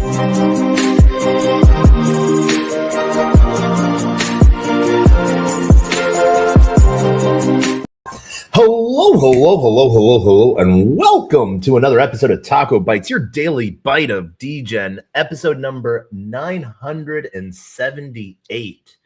Hello, and welcome to another episode of TacoBytes, your daily bite of Degen, episode number 978.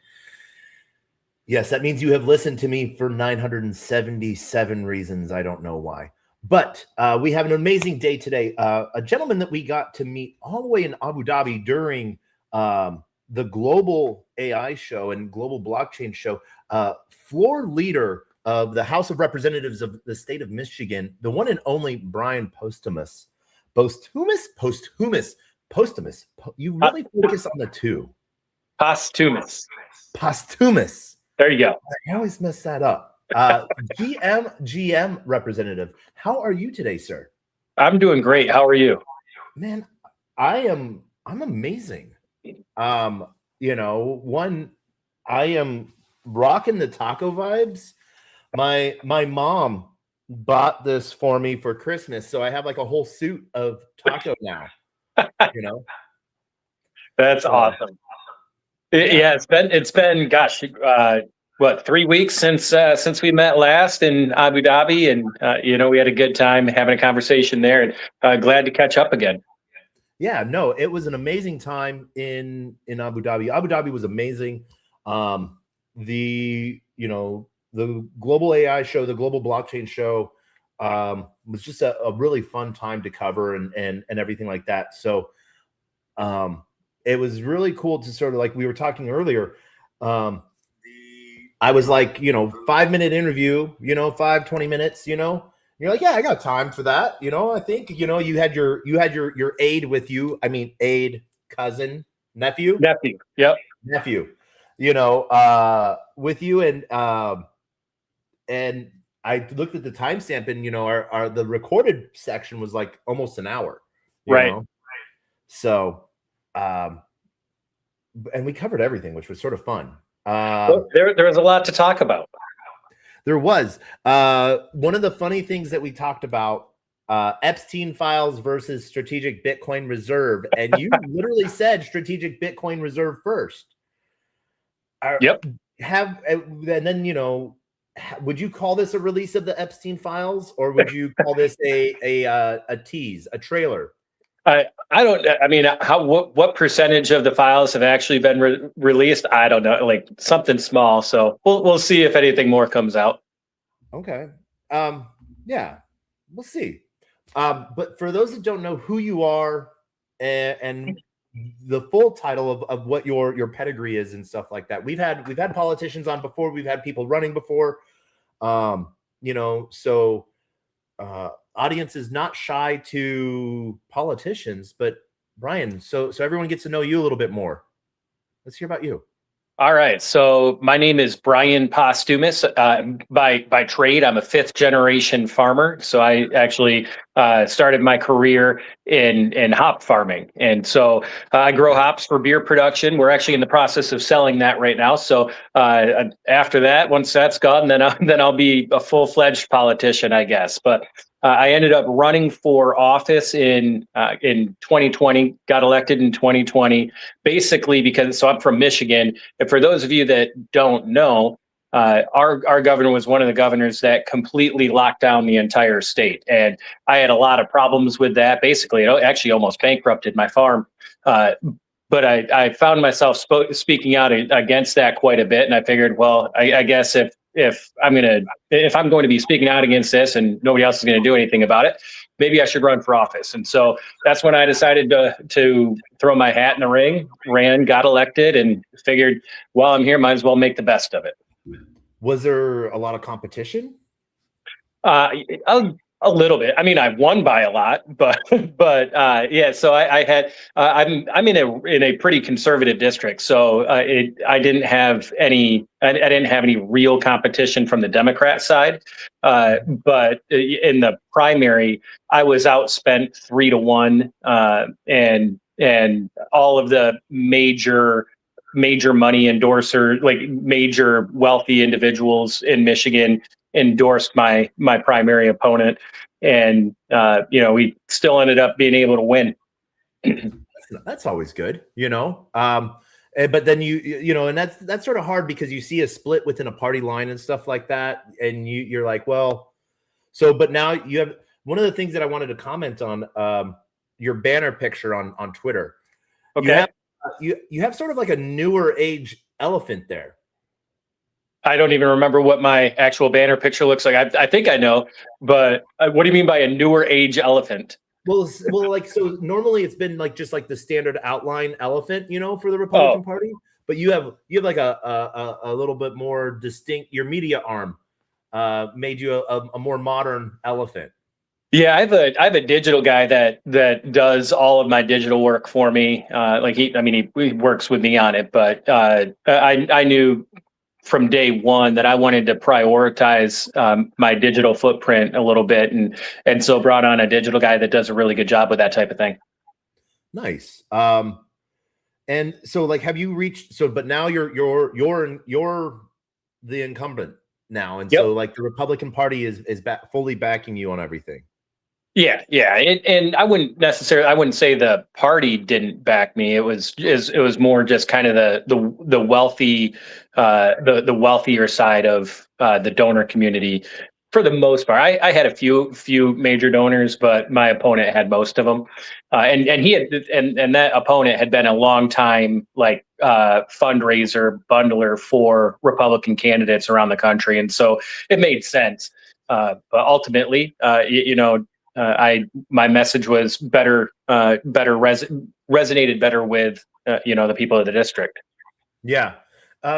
Yes, that means you have listened to me for 977 reasons. I don't know why. But we have an amazing day today. A gentleman that we got to meet all the way in Abu Dhabi during the global AI show and global blockchain show, floor leader of the House of Representatives of the state of Michigan, the one and only Brian Posthumous. You really focus on the two. Posthumous. There you go. I always mess that up. GM representative. How are you today, sir? I'm doing great. How are you? Man, I'm amazing. I am rocking the taco vibes. My mom bought this for me for Christmas, so I have like a whole suit of taco now. That's awesome. Yeah, it's been gosh, 3 weeks since we met last in Abu Dhabi, and we had a good time having a conversation there, and glad to catch up again. Yeah, no, it was an amazing time in Abu Dhabi. Abu Dhabi was amazing. The global AI show, the global blockchain show, was just a really fun time to cover and everything like that. So it was really cool to sort of, like we were talking earlier, I was like, 5-minute interview, 20 minutes, you're like, yeah, I got time for that. I think, you had your aide with you. I mean, aide, cousin, nephew. Yep. Nephew, with you. And I looked at the timestamp, and the recorded section was like almost an hour, right? So, and we covered everything, which was sort of fun. There was a lot to talk about. There was one of the funny things that we talked about: Epstein files versus strategic Bitcoin reserve, and you literally said strategic Bitcoin reserve first. Yep. And then would you call this a release of the Epstein files, or would you call this a tease, a trailer? I mean, what percentage of the files have actually been released? I don't know, like something small. So we'll see if anything more comes out. Okay. Yeah, we'll see. But for those that don't know who you are and the full title of what your pedigree is and stuff like that, we've had politicians on before, we've had people running before, audience is not shy to politicians. But Brian, so everyone gets to know you a little bit more. Let's hear about you. All right. So my name is Brian Posthumous. By trade, I'm a 5th-generation farmer. So I actually started my career in hop farming. And so I grow hops for beer production. We're actually in the process of selling that right now. So after that, once that's gone, then I'll be a full-fledged politician, I guess. But I ended up running for office in 2020, got elected in 2020, basically because, so I'm from Michigan. And for those of you that don't know, our governor was one of the governors that completely locked down the entire state. And I had a lot of problems with that. Basically, it actually almost bankrupted my farm. But I found myself speaking out against that quite a bit. And I figured, well, I guess if I'm going to be speaking out against this and nobody else is going to do anything about it, maybe I should run for office. And so that's when I decided to throw my hat in the ring, got elected, and figured, while I'm here, might as well make the best of it. Was there a lot of competition? A little bit. I mean, I won by a lot, but yeah. So I had I'm in a pretty conservative district, so I didn't have any real competition from the Democrat side. But in the primary, I was outspent 3-1, and all of the major money endorser, like major wealthy individuals in Michigan, endorsed my primary opponent, and we still ended up being able to win. That's always good, you know. But then and that's sort of hard because you see a split within a party line and stuff like that, and you're like, well, so but now you have one of the things that I wanted to comment on, your banner picture on Twitter. You Okay. have you have sort of like a newer age elephant there. I don't even remember what my actual banner picture looks like. I think I know, but what do you mean by a newer age elephant? Well, like, so normally it's been like just like the standard outline elephant, for the Oh, Republican Party, but you have like a little bit more distinct. Your media arm made you a more modern elephant. yeah, I have a digital guy that does all of my digital work for me. He works with me on it, but I knew from day one that I wanted to prioritize my digital footprint a little bit, and so brought on a digital guy that does a really good job with that type of thing. Nice. And so like, have you reached? So, but now you're the incumbent now, and Yep. so like the Republican Party is fully backing you on everything. Yeah. And I wouldn't say the party didn't back me. It was more just kind of the wealthy, the wealthier side of the donor community. For the most part, I had a few major donors, but my opponent had most of them, and he had and that opponent had been a long time fundraiser bundler for Republican candidates around the country, and so it made sense. But ultimately, my message was resonated better with the people of the district. Yeah.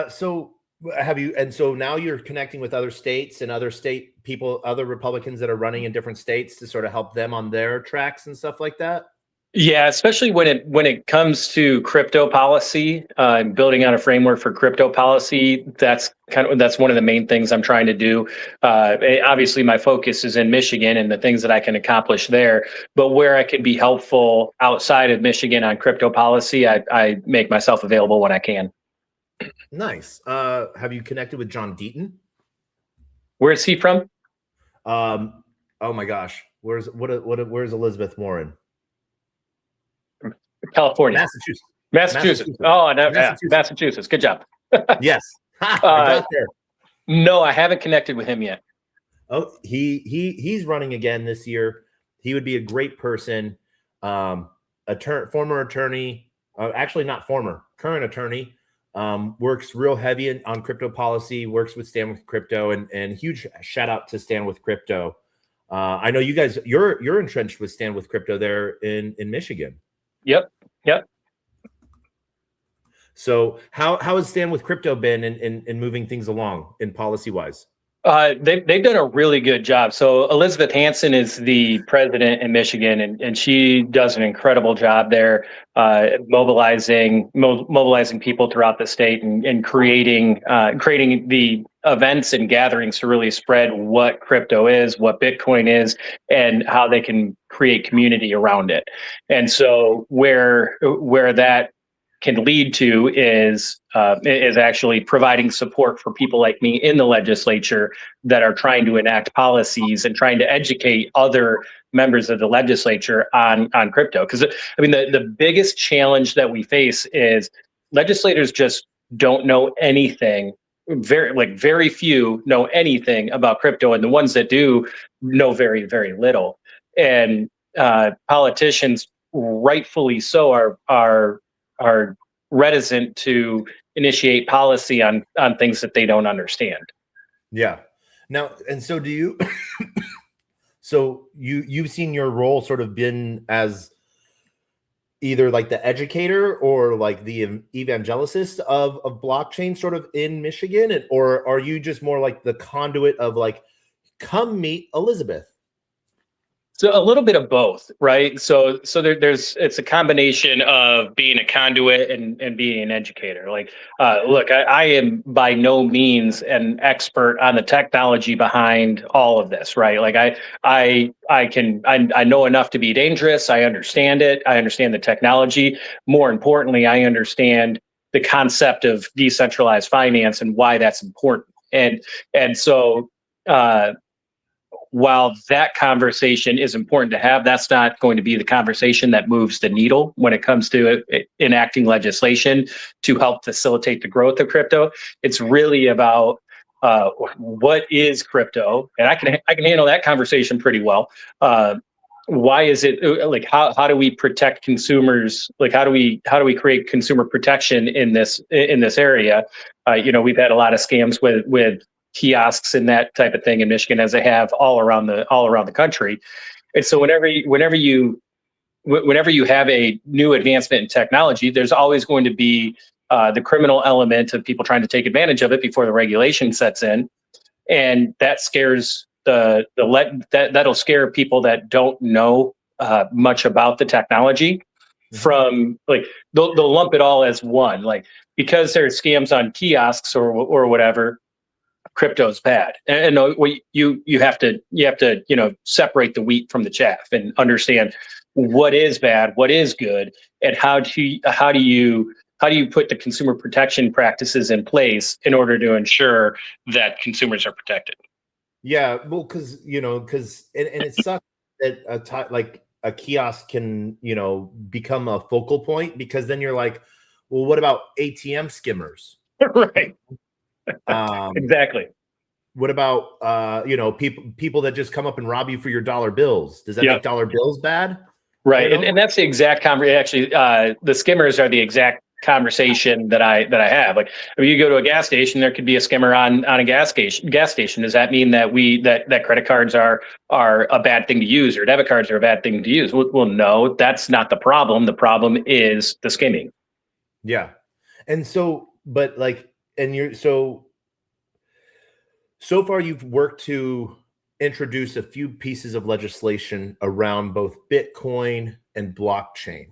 So have you? And so now you're connecting with other states and other state people, other Republicans that are running in different states to sort of help them on their tracks and stuff like that. Yeah, especially when it comes to crypto policy, building out a framework for crypto policy. That's one of the main things I'm trying to do. Obviously, my focus is in Michigan and the things that I can accomplish there. But where I can be helpful outside of Michigan on crypto policy, I make myself available when I can. Nice. Have you connected with John Deaton? Where's he from? Oh my gosh, where's Elizabeth Warren? California. Massachusetts. Oh, no, Massachusetts. Good job. Yes. I got there. No, I haven't connected with him yet. Oh, he's running again this year. He would be a great person. Former attorney, actually not former, current attorney. Works real heavy on crypto policy. Works with Stand with Crypto, and huge shout out to Stand with Crypto. I know you guys. You're entrenched with Stand with Crypto there in Michigan. Yep. So how has Stand with Crypto been in moving things along in policy wise? They've done a really good job. So Elizabeth Hansen is the president in Michigan, and she does an incredible job there, mobilizing people throughout the state and creating the events and gatherings to really spread what crypto is, what Bitcoin is, and how they can create community around it. And so where that can lead to is actually providing support for people like me in the legislature that are trying to enact policies and trying to educate other members of the legislature on crypto. Because I mean, the biggest challenge that we face is legislators just don't know anything. Very few know anything about crypto, and the ones that do know very, very little. And politicians, rightfully so, are reticent to initiate policy on things that they don't understand. Yeah. Now, and so do you? So you've seen your role sort of been as either like the educator or like the evangelicist of blockchain sort of in Michigan, or are you just more like the conduit of like, come meet Elizabeth? So a little bit of both, right? So it's a combination of being a conduit and being an educator. Look, I am by no means an expert on the technology behind all of this, right? Like I know enough to be dangerous. I understand it. I understand the technology. More importantly, I understand the concept of decentralized finance and why that's important. And so while that conversation is important to have, that's not going to be the conversation that moves the needle when it comes to enacting legislation to help facilitate the growth of crypto. It's really about what is crypto, and I can handle that conversation pretty well. Why is it like how do we protect consumers? Like how do we create consumer protection in this area? We've had a lot of scams with kiosks and that type of thing in Michigan, as they have all around the country. And so whenever you have a new advancement in technology, there's always going to be the criminal element of people trying to take advantage of it before the regulation sets in, and that scares that'll scare people that don't know much about the technology. From like they'll lump it all as one, like because there's scams on kiosks or whatever, crypto's bad. And you have to separate the wheat from the chaff and understand what is bad, what is good, and how do you put the consumer protection practices in place in order to ensure that consumers are protected. Yeah, well, because it sucks that like a kiosk can become a focal point, because then you're like, well, what about ATM skimmers? Right. Exactly. What about people that just come up and rob you for your dollar bills? Does that make dollar bills bad? Right, and that's the exact actually, the skimmers are the exact conversation that I have. Like, if you go to a gas station, there could be a skimmer on a gas station. Does that mean that that credit cards are a bad thing to use, or debit cards are a bad thing to use? Well, no, that's not the problem. The problem is the skimming. Yeah, and so, but like, and you're so far you've worked to introduce a few pieces of legislation around both Bitcoin and blockchain.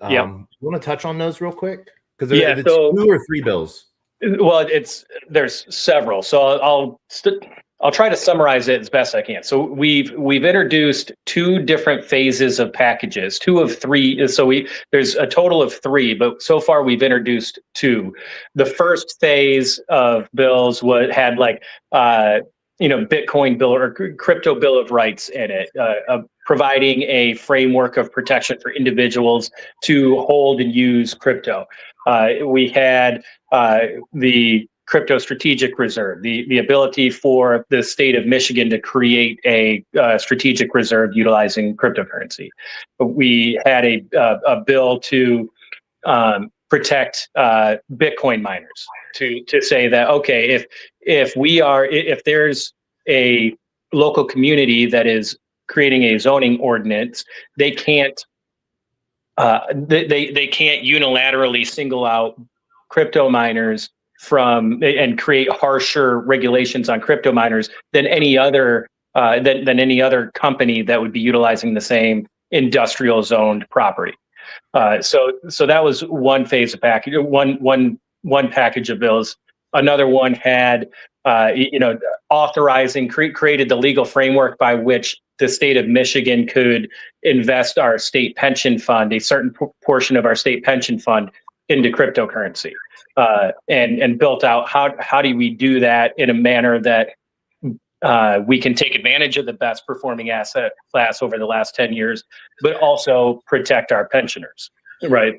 You want to touch on those real quick? Because it's 2 or 3 bills. Well, there's several. So I'll try to summarize it as best I can. So we've introduced 2 different phases of packages, 2 of 3. So there's a total of 3, but so far we've introduced 2. The first phase of bills had like Bitcoin bill or crypto bill of rights in it, providing a framework of protection for individuals to hold and use crypto. We had the crypto strategic reserve, the ability for the state of Michigan to create a strategic reserve utilizing cryptocurrency. We had a bill to protect Bitcoin miners, to say that, okay, if there's a local community that is creating a zoning ordinance, they can't they can't unilaterally single out crypto miners and create harsher regulations on crypto miners than any other company that would be utilizing the same industrial zoned property. So that was one phase of package, one package of bills. Another one had authorizing, created the legal framework by which the state of Michigan could invest our state pension fund, a certain portion of our state pension fund, into cryptocurrency, and built out how do we do that in a manner that we can take advantage of the best performing asset class over the last 10 years, but also protect our pensioners. Right.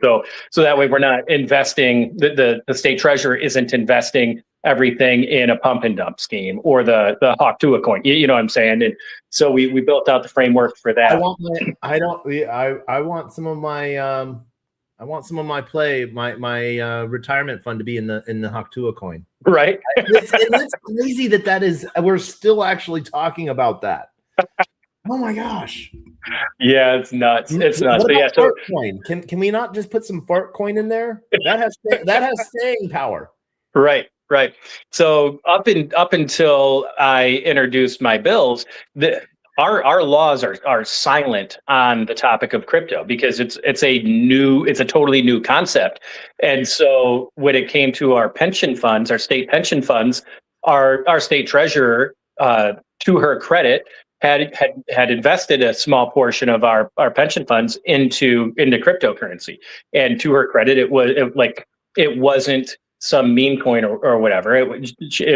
So that way we're not investing, the state treasurer isn't investing everything in a pump and dump scheme or the Hawk Tuah coin. You know what I'm saying? And so we built out the framework for that. I want some of my retirement fund to be in the Hawk Tuah coin. Right. It's crazy that is, we're still actually talking about that. Oh my gosh. Yeah, it's nuts. It's nuts. What about fart coin? Can we not just put some fart coin in there? That has staying power. Right. So up until I introduced my bills, our laws are silent on the topic of crypto, because it's a totally new concept. And so when it came to our pension funds, our state pension funds, our state treasurer, to her credit, had invested a small portion of our pension funds into cryptocurrency. And to her credit, it wasn't some meme coin or whatever.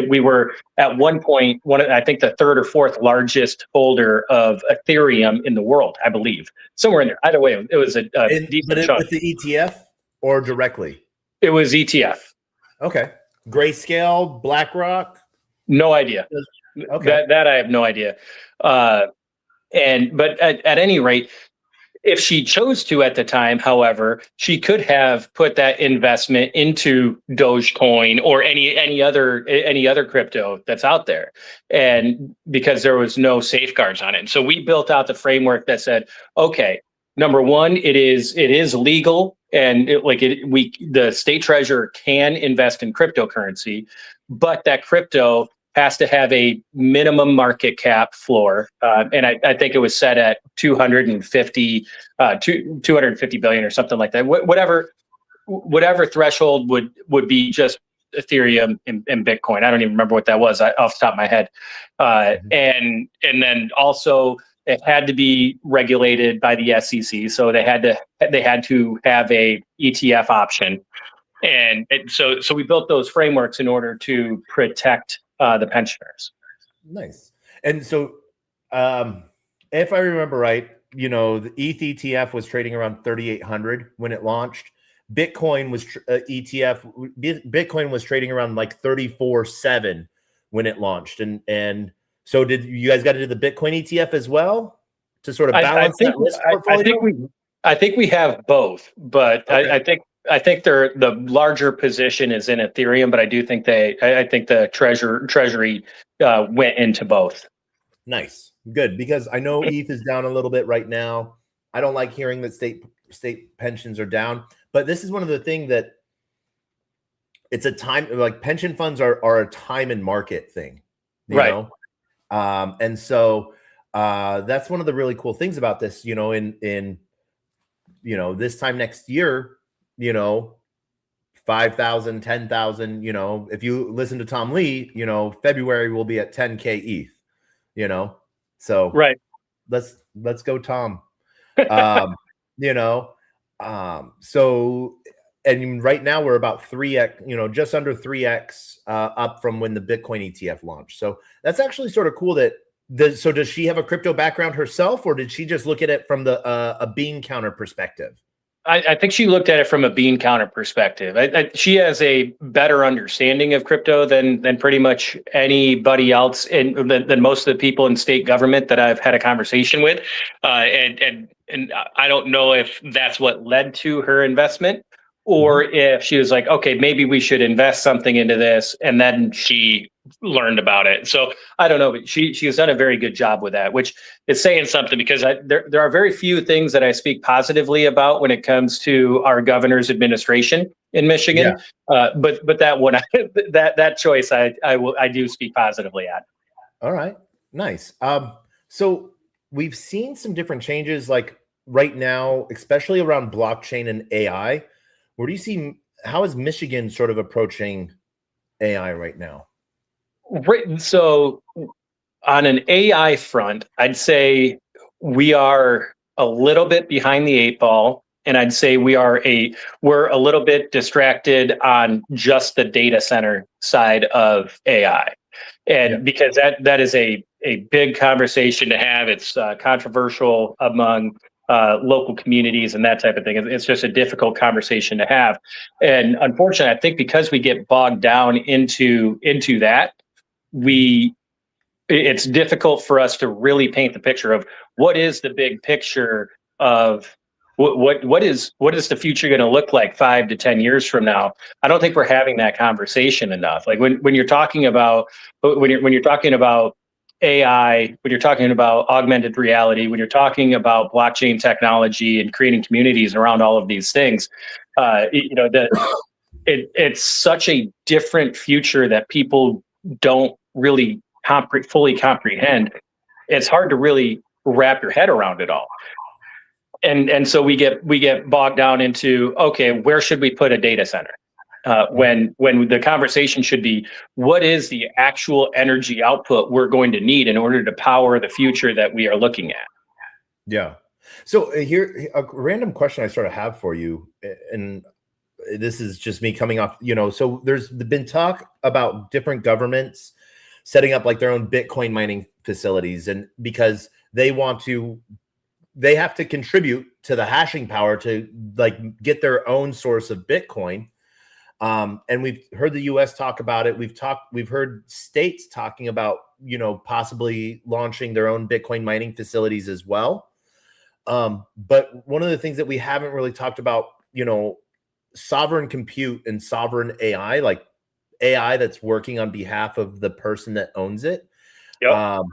We were at one point I think the third or fourth largest holder of Ethereum in the world, I believe, somewhere in there. Either way, it was a decent chunk. With the ETF or directly? It was ETF. Okay. Grayscale, BlackRock. No idea. Okay. That I have no idea. But at any rate, if she chose to at the time, however, she could have put that investment into Dogecoin or any other crypto that's out there, and because there was no safeguards on it. So we built out the framework that said, okay, number one, it is legal, and the state treasurer can invest in cryptocurrency, but that crypto has to have a minimum market cap floor. And I think it was set at 250 billion or something like that. Whatever threshold would be just Ethereum and Bitcoin. I don't even remember what that was off the top of my head. And then also it had to be regulated by the SEC. So they had to have a ETF option. And so we built those frameworks in order to protect the pensioners. Nice. And so, if I remember right, the ETH ETF was trading around 3,800 when it launched. Bitcoin was Bitcoin was trading around like 34.7 when it launched. And so did you guys got to do the Bitcoin ETF as well to sort of balance that risk portfolio? I think we have both, but Okay. I think the larger position is in Ethereum, but I do think I think the treasury went into both. Nice. Good. Because I know ETH is down a little bit right now. I don't like hearing that state pensions are down, but this is one of the things that it's a time, like pension funds are a time and market thing, you know? And so that's one of the really cool things about this, in this time next year, 5,000, 10,000, if you listen to Tom Lee, February will be at 10K ETH, so right. Let's go, Tom. So, and right now we're about 3x, just under 3x up from when the Bitcoin ETF launched. So that's actually sort of cool so does she have a crypto background herself, or did she just look at it from a bean counter perspective? I think she looked at it from a bean counter perspective. She has a better understanding of crypto than pretty much anybody else, than most of the people in state government that I've had a conversation with. And I don't know if that's what led to her investment, or if she was like, okay, maybe we should invest something into this, and then she learned about it. So I don't know, but she has done a very good job with that, which is saying something, because there are very few things that I speak positively about when it comes to our governor's administration in Michigan. Yeah. But that one, that choice, I do speak positively at. All right, nice. So we've seen some different changes, like right now, especially around blockchain and AI. Where do you see, how is Michigan sort of approaching AI right now? Right. So on an AI front, I'd say we are a little bit behind the 8 ball. And I'd say we're a little bit distracted on just the data center side of AI. And because that is a big conversation to have. It's controversial among local communities and that type of thing. It's just a difficult conversation to have. And unfortunately, I think because we get bogged down into that, it's difficult for us to really paint the picture of what is the big picture of what is the future going to look like 5 to 10 years from now. I don't think we're having that conversation enough. Like when you're talking about AI, when you're talking about augmented reality, when you're talking about blockchain technology and creating communities around all of these things, it's such a different future that people don't really fully comprehend. It's hard to really wrap your head around it all. And so we get bogged down into, okay, where should we put a data center? When the conversation should be, what is the actual energy output we're going to need in order to power the future that we are looking at? Yeah. So here, a random question I sort of have for you, and this is just me coming off, so there's been talk about different governments setting up like their own Bitcoin mining facilities, and because they have to contribute to the hashing power to like get their own source of Bitcoin. And we've heard the US talk about it. We've heard states talking about, possibly launching their own Bitcoin mining facilities as well. But one of the things that we haven't really talked about, sovereign compute and sovereign AI, like AI that's working on behalf of the person that owns it. Yep.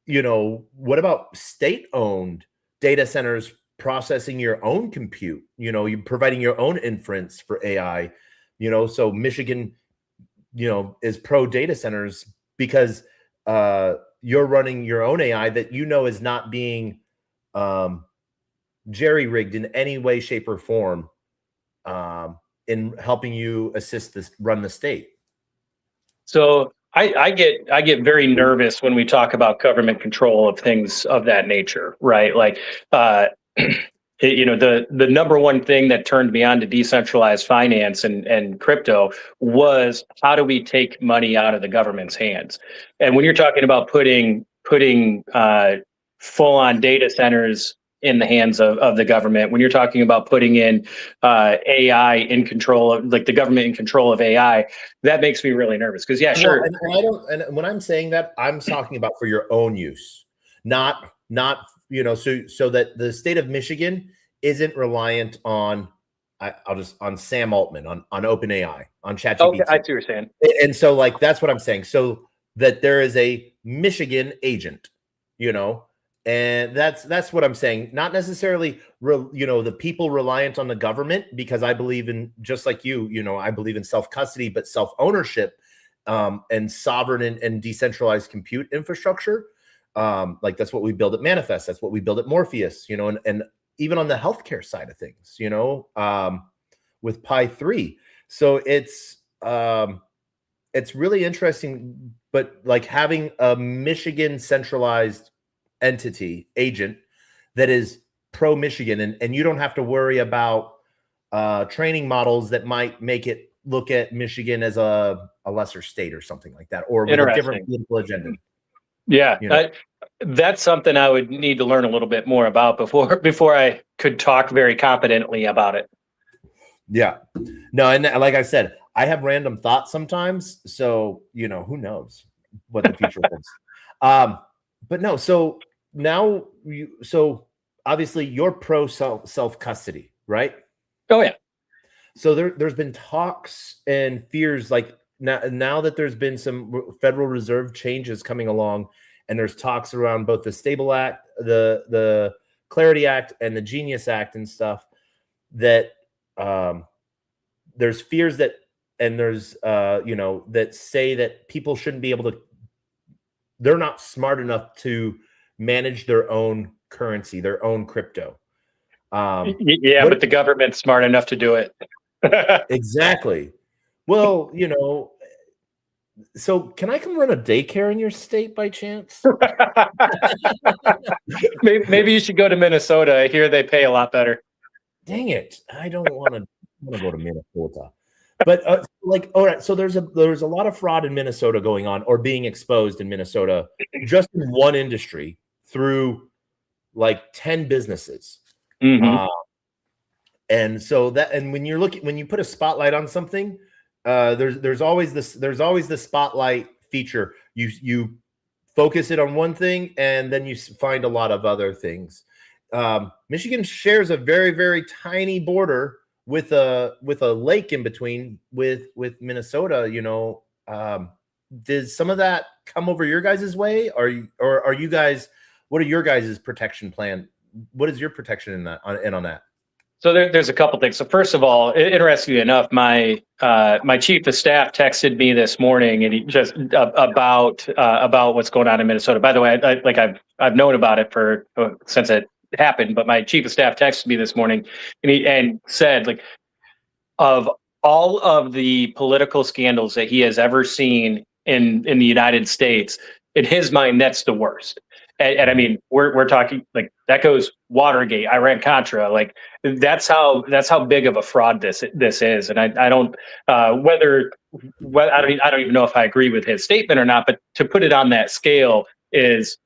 What about state-owned data centers processing your own compute? You're providing your own inference for AI. So Michigan, is pro data centers because you're running your own AI that is not being jerry-rigged in any way, shape, or form in helping you assist run the state. So I get very nervous when we talk about government control of things of that nature, right? Like, the number one thing that turned me on to decentralized finance and crypto was, how do we take money out of the government's hands? And when you're talking about putting full on data centers in the hands of the government, when you're talking about putting in AI in control of, like, the government in control of AI, that makes me really nervous. Because sure. Well, and when I'm saying that, I'm talking about for your own use, not so that the state of Michigan isn't reliant on on Sam Altman, on OpenAI, on ChatGPT. Okay, I see what you're saying. And so like that's what I'm saying. So that there is a Michigan agent, and that's what I'm saying. Not necessarily the people reliant on the government, because I believe in, just like I believe in self-custody, but self-ownership and sovereign and decentralized compute infrastructure. Like that's what we build at Manifest. That's what we build at Morpheus, and even on the healthcare side of things, with Pi 3. So it's really interesting, but like having a Michigan centralized entity agent that is pro Michigan, and you don't have to worry about training models that might make it look at Michigan as a lesser state or something like that, or with a different political agenda. Yeah, that's something I would need to learn a little bit more about before I could talk very competently about it. Yeah, no, and like I said, I have random thoughts sometimes, so who knows what the future holds. But no, so now so obviously you're pro self custody, right? Oh yeah. So there's been talks and fears, like now that there's been some Federal Reserve changes coming along, and there's talks around both the Stable Act, the Clarity Act, and the Genius Act and stuff, that there's fears that, and there's that say that people shouldn't be able to, they're not smart enough to manage their own currency, their own crypto. But the government's smart enough to do it. Exactly. Well, so can I come run a daycare in your state by chance? Maybe you should go to Minnesota. I hear they pay a lot better. Dang it. I don't want to go to Minnesota. But all right, so there's a lot of fraud in Minnesota going on, or being exposed in Minnesota, just in one industry through like 10 businesses. Mm-hmm. And so when you put a spotlight on something, there's always the spotlight feature. You focus it on one thing, and then you find a lot of other things. Michigan shares a very, very tiny border with a lake in between with Minnesota. Does some of that come over your guys' way? Are you guys? What are your guys' protection plan? What is your protection in that on that? So there's a couple things. So first of all, interestingly enough, my chief of staff texted me this morning, and he just about what's going on in Minnesota. By the way, I've known about it since it happened, but my chief of staff texted me this morning, and said, like, of all of the political scandals that he has ever seen in the United States, in his mind, that's the worst. And I mean, we're talking like that goes Watergate, Iran Contra, like that's how big of a fraud this is. And I don't whether I don't even know if I agree with his statement or not, but to put it on that scale is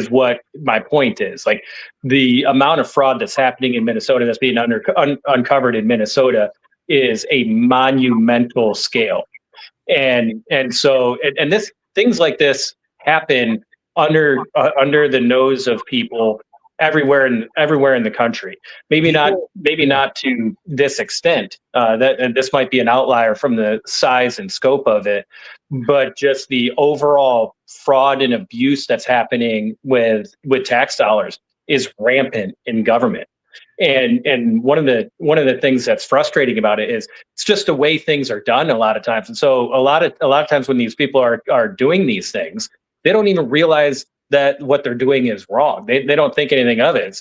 what my point is. Like the amount of fraud that's happening in Minnesota, that's being uncovered in Minnesota, is a monumental scale. And so this things like this happen under the nose of people everywhere in the country. Maybe not to this extent. That and this might be an outlier from the size and scope of it, but just the overall fraud and abuse that's happening with tax dollars is rampant in government. And one of the things that's frustrating about it is it's just the way things are done a lot of times. And so a lot of times when these people are doing these things, they don't even realize that what they're doing is wrong. They don't think anything of it.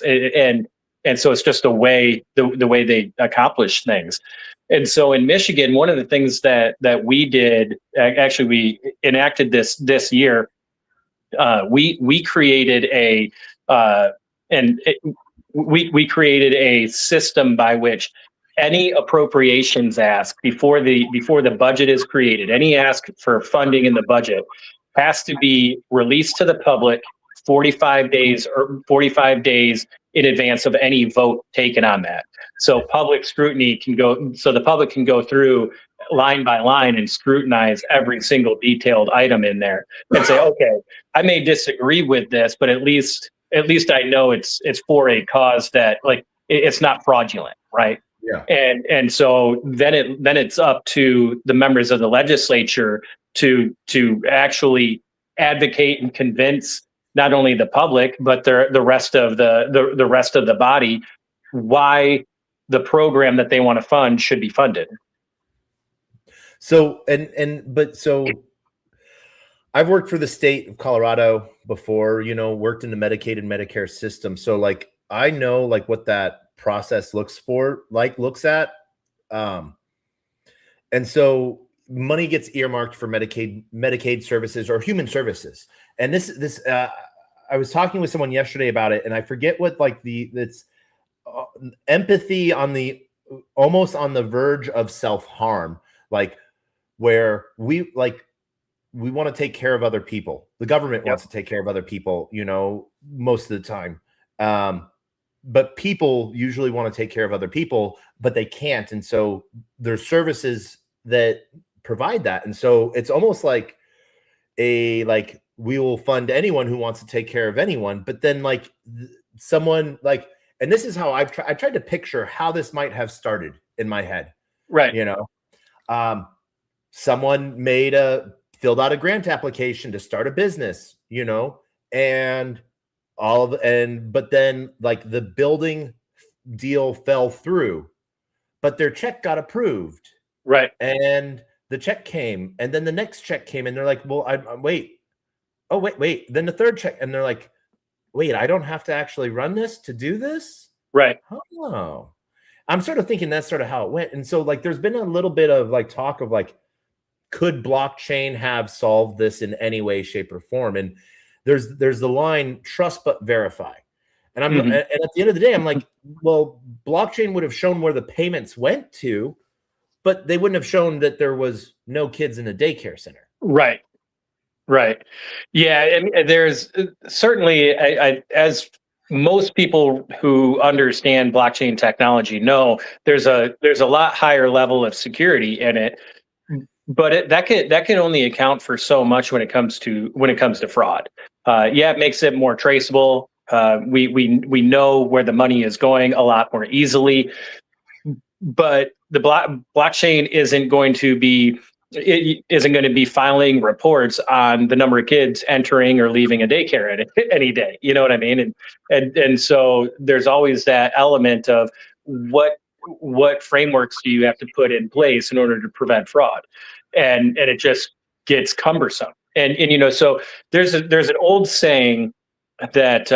And so it's just the way they accomplish things. And so in Michigan, one of the things that we did, actually we enacted this year, we created we created a system by which any appropriations ask before the budget is created, any ask for funding in the budget has to be released to the public 45 days in advance of any vote taken on that. So public scrutiny the public can go through line by line and scrutinize every single detailed item in there and say, okay, I may disagree with this, but at least I know it's for a cause that like it's not fraudulent, right? Yeah. And so then it's up to the members of the legislature to actually advocate and convince not only the public but the rest of the body why the program that they want to fund should be funded. So so I've worked for the state of Colorado before, worked in the Medicaid and Medicare system. So like, I know like what that process looks at. And so money gets earmarked for Medicaid services or human services. And this I was talking with someone yesterday about it, and I forget what like it's empathy almost on the verge of self-harm, like where we want to take care of other people. The government wants to take care of other people, most of the time. But people usually want to take care of other people, but they can't. And so there's services that provide that. And so it's almost like we will fund anyone who wants to take care of anyone. But then like someone like, and this is how I tried to picture how this might have started in my head. Right. Someone filled out a grant application to start a business, and but then like the building deal fell through, but their check got approved. Right. And the check came, and then the next check came, and they're like, well, wait. Then the third check, and they're like, wait, I don't have to actually run this to do this? Right. Oh, I'm sort of thinking that's sort of how it went. And so like, there's been a little bit of like talk of like, could blockchain have solved this in any way, shape, or form? And there's the line, trust but verify. And and at the end of the day, I'm like, well, blockchain would have shown where the payments went to, but they wouldn't have shown that there was no kids in a daycare center. Right. Yeah. And there's certainly, as most people who understand blockchain technology know, there's a lot higher level of security in it. But that can only account for so much when it comes to fraud. It makes it more traceable. We know where the money is going a lot more easily. But the blockchain isn't going to be filing reports on the number of kids entering or leaving a daycare any day. You know what I mean? And so there's always that element of what frameworks do you have to put in place in order to prevent fraud, and it just gets cumbersome. And so there's an old saying that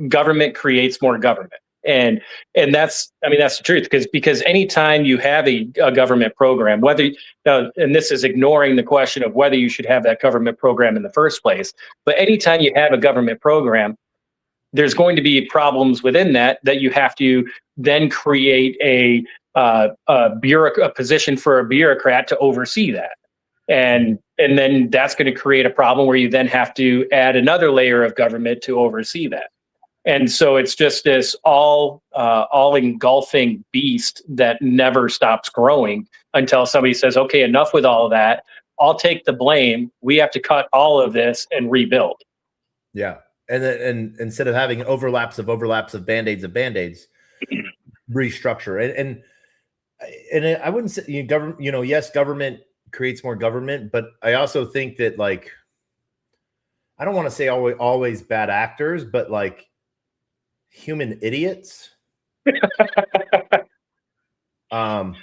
government creates more government, And that's, I mean, that's the truth, because anytime you have a government program, whether, and this is ignoring the question of whether you should have that government program in the first place, but anytime you have a government program, there's going to be problems within that you have to then create a position for a bureaucrat to oversee that. And then that's going to create a problem where you then have to add another layer of government to oversee that. And so it's just this all engulfing beast that never stops growing until somebody says, okay, enough with all of that. I'll take the blame. We have to cut all of this and rebuild. Yeah. And instead of having overlaps of band-aids, restructure. And I wouldn't say government, yes, government creates more government, but I also think that, like, I don't want to say always bad actors, but like human idiots. And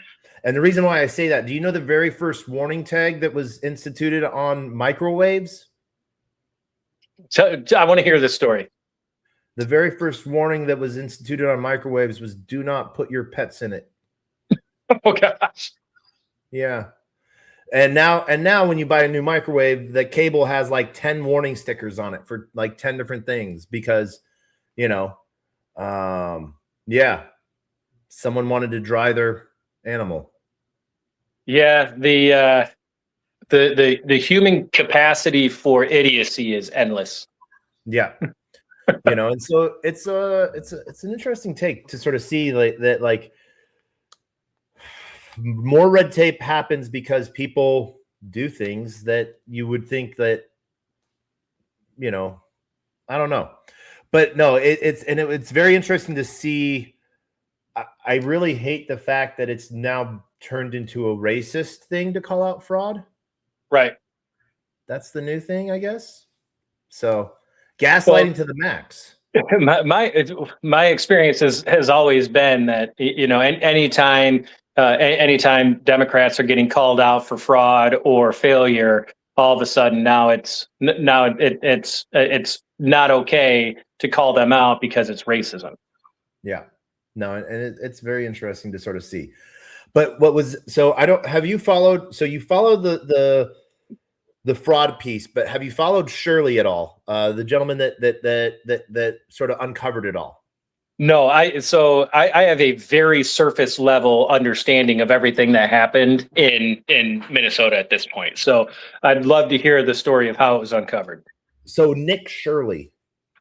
the reason why I say that, do you know the very first warning tag that was instituted on microwaves? So I want to hear this story. The very first warning that was instituted on microwaves was, do not put your pets in it. Oh gosh. Yeah. And now when you buy a new microwave, the cable has like 10 warning stickers on it for like 10 different things because, yeah, someone wanted to dry their animal. Yeah, the human capacity for idiocy is endless. Yeah. And so it's an interesting take to sort of see that more red tape happens because people do things that you would think that, I don't know, but no, it's very interesting to see. I really hate the fact that it's now turned into a racist thing to call out fraud. Right. That's the new thing, I guess. So gaslighting to the max. My experience has always been that, anytime Democrats are getting called out for fraud or failure, all of a sudden now it's not okay to call them out because it's racism. Yeah, no, and it's very interesting to sort of see. But have you followed? So you followed the fraud piece, but have you followed Shirley at all? The gentleman that sort of uncovered it all. No, I have a very surface level understanding of everything that happened in Minnesota at this point. So I'd love to hear the story of how it was uncovered. So Nick Shirley,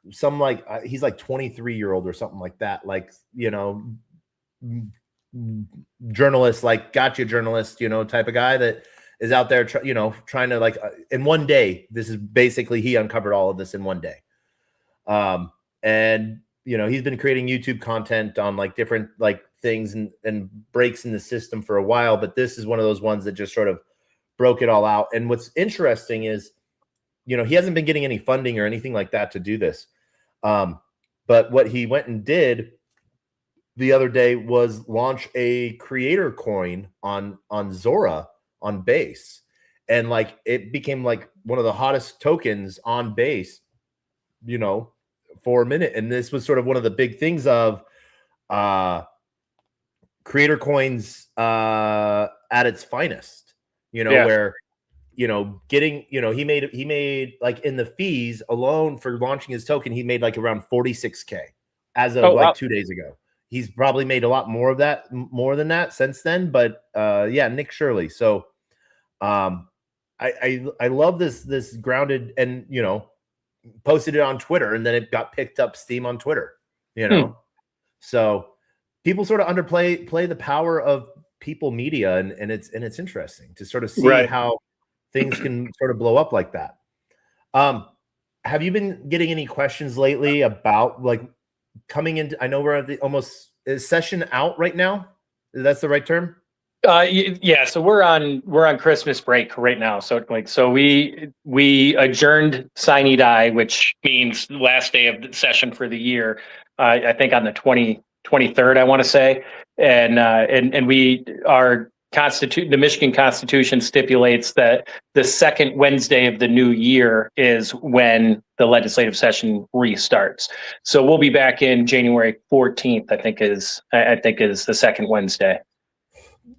he's like 23-year-old or something like that. Like, journalist, like gotcha journalist, type of guy that is out there, trying to in one day, this is basically, he uncovered all of this in one day. And he's been creating YouTube content on like different like things and breaks in the system for a while, but this is one of those ones that just sort of broke it all out. And what's interesting is, he hasn't been getting any funding or anything like that to do this. But what he went and did the other day was launch a creator coin on Zora on Base. And like, it became like one of the hottest tokens on Base, for a minute. And this was sort of one of the big things of creator coins at its finest, where, getting, he made like in the fees alone for launching his token, he made like around 46K as of 2 days ago. He's probably made a lot more than that since then. But yeah, Nick Shirley. So I love this grounded, and posted it on Twitter, and then it got picked up steam on Twitter, So people sort of play the power of people media, and it's interesting to sort of see how things can sort of blow up like that. Have you been getting any questions lately about like coming into, I know we're at the almost, is session out right now? That's the right term? Yeah, so we're on Christmas break right now. So we adjourned Sine Die, which means last day of the session for the year. I think on the 23rd, I want to say, and we are the Michigan Constitution stipulates that the second Wednesday of the new year is when the legislative session restarts. So we'll be back in January 14th, I think is the second Wednesday.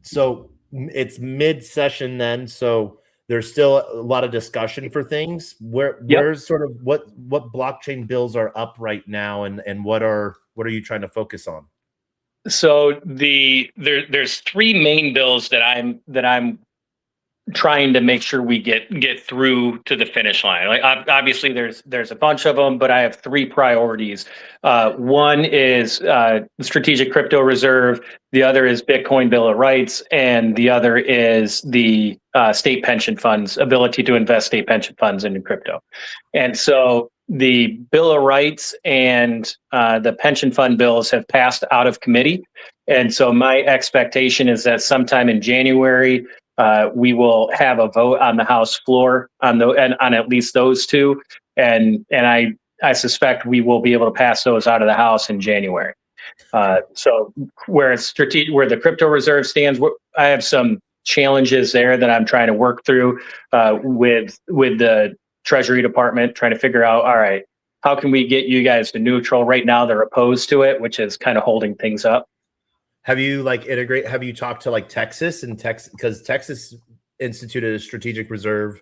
So it's mid-session then, so there's still a lot of discussion for things. Where's sort of what blockchain bills are up right now, and what are you trying to focus on? So there's three main bills that I'm trying to make sure we get through to the finish line. Like obviously there's a bunch of them, but I have three priorities. One is the Strategic Crypto Reserve, the other is Bitcoin Bill of Rights, and the other is the state pension funds, ability to invest state pension funds into crypto. And so the Bill of Rights and the pension fund bills have passed out of committee. And so my expectation is that sometime in January, we will have a vote on the House floor on at least those two, and I suspect we will be able to pass those out of the House in January. So where the crypto reserve stands, I have some challenges there that I'm trying to work through with the Treasury Department, trying to figure out, all right, how can we get you guys to neutral? Right now, they're opposed to it, which is kind of holding things up. Have you have you talked to Texas because Texas instituted a strategic reserve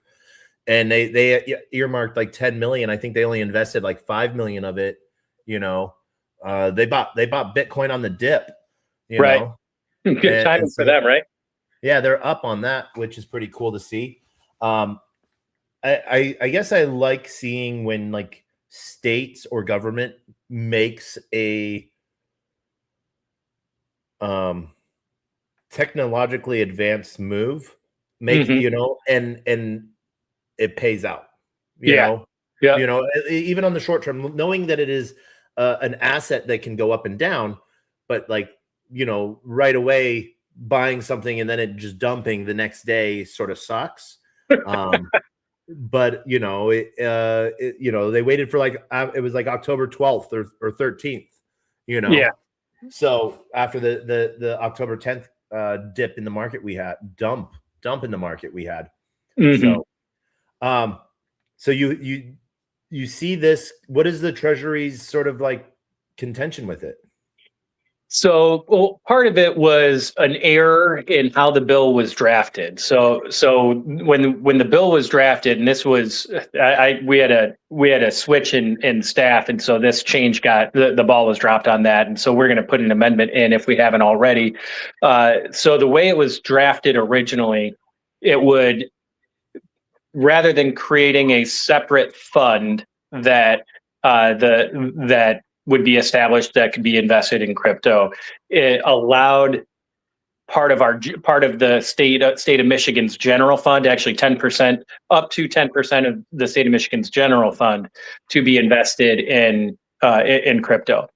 and they earmarked like 10 million. I think they only invested like 5 million of it. They bought Bitcoin on the dip, right. Good timing for them, right? Yeah, they're up on that, which is pretty cool to see. I guess I like seeing when like states or government makes a technologically advanced move, and it pays out. You know, even on the short term, knowing that it is an asset that can go up and down, but right away buying something and then it just dumping the next day sort of sucks. But they waited for it was like October 12th or 13th, Yeah. So after the October 10th dip in the market we had, dump in the market we had. Mm-hmm. So you see this, what is the Treasury's sort of like contention with it? So, part of it was an error in how the bill was drafted. So when the bill was drafted, and this was, we had a switch in staff, and so this change the ball was dropped on that, and so we're going to put an amendment in if we haven't already. So the way it was drafted originally, it would, rather than creating a separate fund that would be established that could be invested in crypto, it allowed part of the state of Michigan's general fund, actually 10%, up to 10% of the state of Michigan's general fund, to be invested in crypto.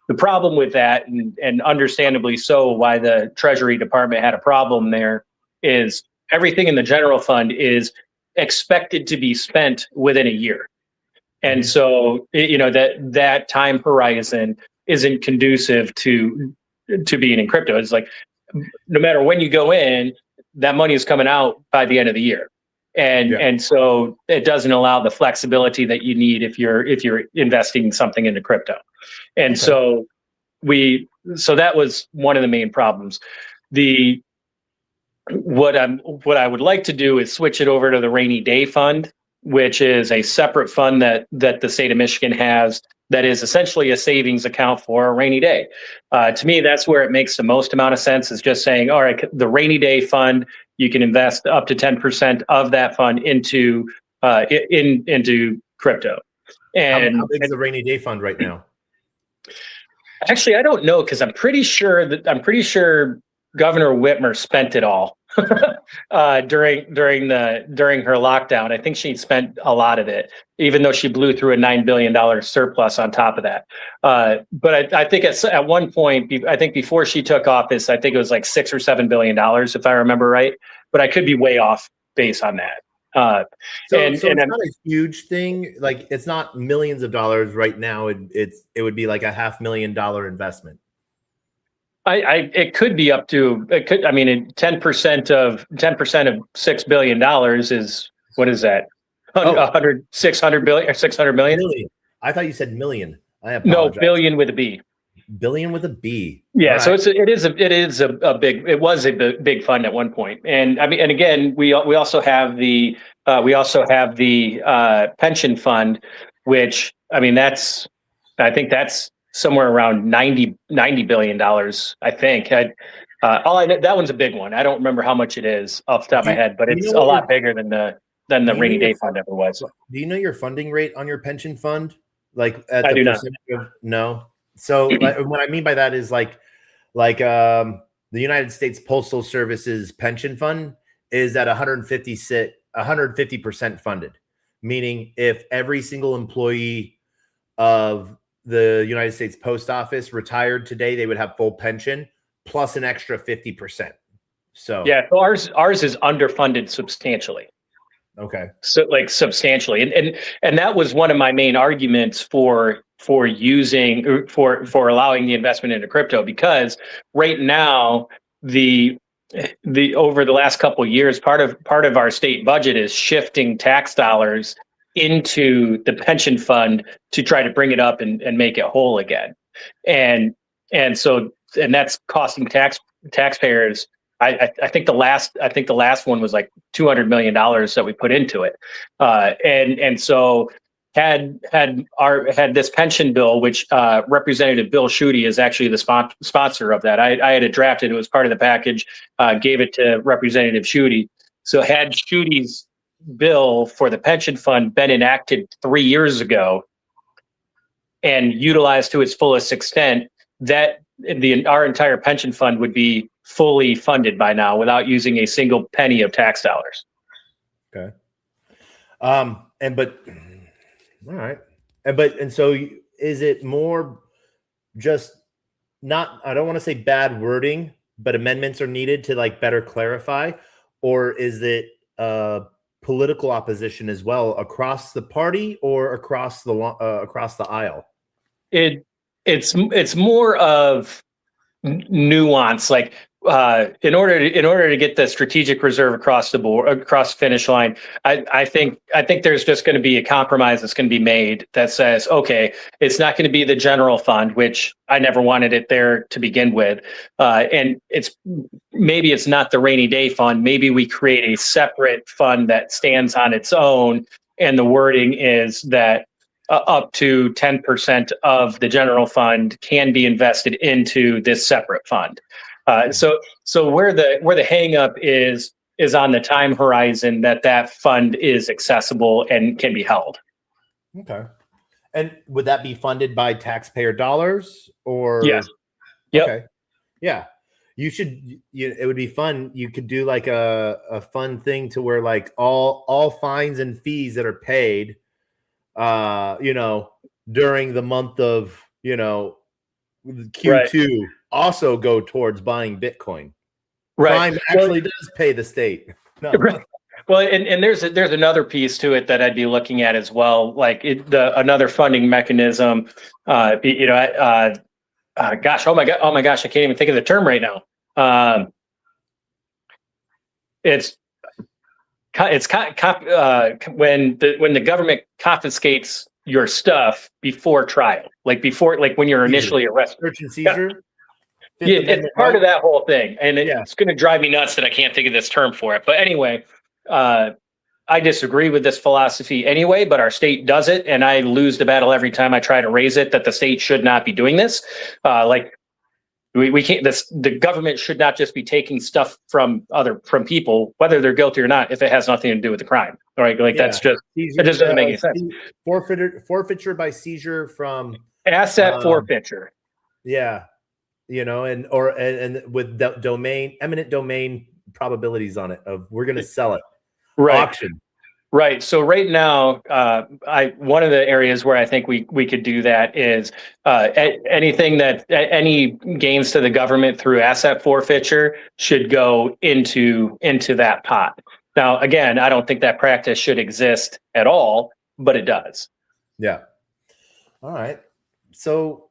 The problem with that, and understandably so, why the Treasury Department had a problem there, is everything in the general fund is expected to be spent within a year. And so, that time horizon isn't conducive to being in crypto. It's like, no matter when you go in, that money is coming out by the end of the year. And so it doesn't allow the flexibility that you need if you're investing something into crypto. And so that was one of the main problems. What I would like to do is switch it over to the rainy day fund, which is a separate fund that the state of Michigan has, that is essentially a savings account for a rainy day. To me, that's where it makes the most amount of sense, is just saying, all right, the rainy day fund, you can invest up to 10% of that fund into crypto. And how big is the rainy day fund right now? Actually, I don't know, because I'm pretty sure Governor Whitmer spent it all during her lockdown. I think she spent a lot of it, even though she blew through a $9 billion surplus on top of that. But I think at one point, I think before she took office, I think it was like $6 or $7 billion, if I remember right. But I could be way off base on that. So it's not a huge thing. Like, it's not millions of dollars right now. It would be like a $500,000 investment. It could be up to, it could, I mean, 10% of $6 billion is, what is that? Oh. 600 billion or 600 million? Million. I thought you said million. I No, apologize. billion with a B. Billion with a B. Yeah, All so right. it was a big fund at one point. And I mean, and again, we also have the pension fund, which, I mean, I think that's somewhere around 90 billion dollars, I think. That one's a big one. I don't remember how much it is off the top of my head, but Do you it's know a what lot bigger than the rainy day fund ever was. Do you know your funding rate on your pension fund? Like at I the do not. percentage of no. So like, what I mean by that is like the United States Postal Service's pension fund is at 150% funded, meaning if every single employee of the United States Post Office retired today, they would have full pension plus an extra 50%. So yeah, so ours is underfunded substantially. Okay. So like substantially. And that was one of my main arguments for using for allowing the investment into crypto, because right now the over the last couple of years, part of our state budget is shifting tax dollars into the pension fund to try to bring it up and make it whole again. And so that's costing taxpayers. I think the last one was like $200 million that we put into it, and so had this pension bill, which Representative Bill Schuette is actually the sponsor of that. I had it drafted; it was part of the package. Gave it to Representative Schuette. So had Schuette's bill for the pension fund been enacted 3 years ago and utilized to its fullest extent, that our entire pension fund would be fully funded by now without using a single penny of tax dollars. Okay. All right. And so is it more just not, I don't want to say bad wording, but amendments are needed to like better clarify, or is it political opposition as well across the party or across the aisle? It's more of nuance, like in order to get the strategic reserve across the board, across the finish line, I think there's just going to be a compromise that's going to be made that says, okay, it's not going to be the general fund, which I never wanted it there to begin with, and maybe it's not the rainy day fund. Maybe we create a separate fund that stands on its own, and the wording is that up to 10% of the general fund can be invested into this separate fund. So where the hang up is on the time horizon that fund is accessible and can be held. Okay. And would that be funded by taxpayer dollars or? Yes. Yep. Okay. Yeah. It would be fun. You could do like a fun thing to where like all fines and fees that are paid, during the month of, Q2 right, also go towards buying Bitcoin. Right. Crime actually does pay the state. No. Right. Well, and there's another piece to it that I'd be looking at as well, like another funding mechanism. Gosh, oh my gosh, I can't even think of the term right now. It's when the government confiscates your stuff before trial, like when you're initially arrested. Search and seizure. Yeah, it's part of that whole thing, and it's going to drive me nuts that I can't think of this term for it. But anyway, I disagree with this philosophy anyway, but our state does it, and I lose the battle every time I try to raise it that the state should not be doing this. We can't. The government should not just be taking stuff from people, whether they're guilty or not, if it has nothing to do with the crime. Right? Like that's just seizure, it just doesn't make any sense. Forfeiture by seizure from asset forfeiture. Yeah, and with eminent domain probabilities on it of we're going to sell it. Right. Auction. Right. So right now, one of the areas where I think we could do that is any gains to the government through asset forfeiture should go into that pot. Now, again, I don't think that practice should exist at all, but it does. Yeah. All right. So,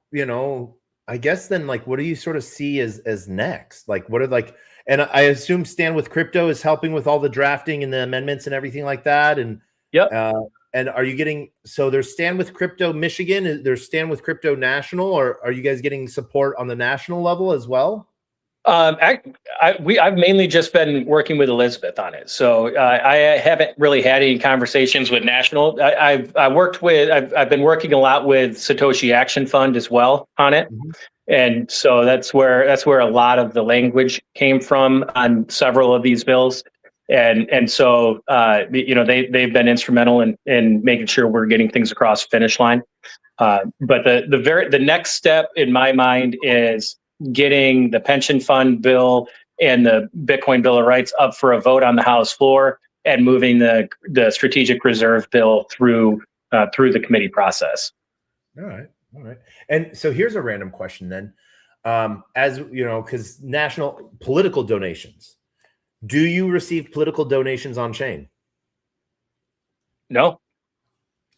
I guess then, like, what do you sort of see as next? Like, what are like, and I assume Stand with Crypto is helping with all the drafting and the amendments and everything like that. Yep. And are you getting, so there's Stand with Crypto Michigan, there's Stand with Crypto National, or are you guys getting support on the national level as well? I've mainly just been working with Elizabeth on it, so I haven't really had any conversations with national. I've been working a lot with Satoshi Action Fund as well on it, Mhm. and so that's where a lot of the language came from on several of these bills, and so they've been instrumental in making sure we're getting things across the finish line. But the next step in my mind is getting the pension fund bill and the Bitcoin Bill of Rights up for a vote on the House floor, and moving the strategic reserve bill through the committee process. All right. All right. And so here's a random question then. As you know, because national political donations, do you receive political donations on chain? No,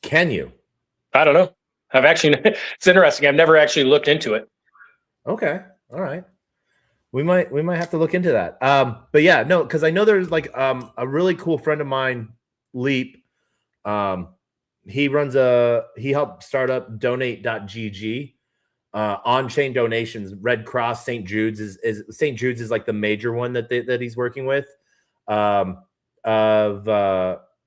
Can you? I don't know. I've actually, it's interesting. I've never actually looked into it. Okay. All right. We might have to look into that. But yeah, no, because I know there's like a really cool friend of mine, Leap. He helped start up donate.gg, on-chain donations. Red Cross, St. Jude's is like the major one that he's working with.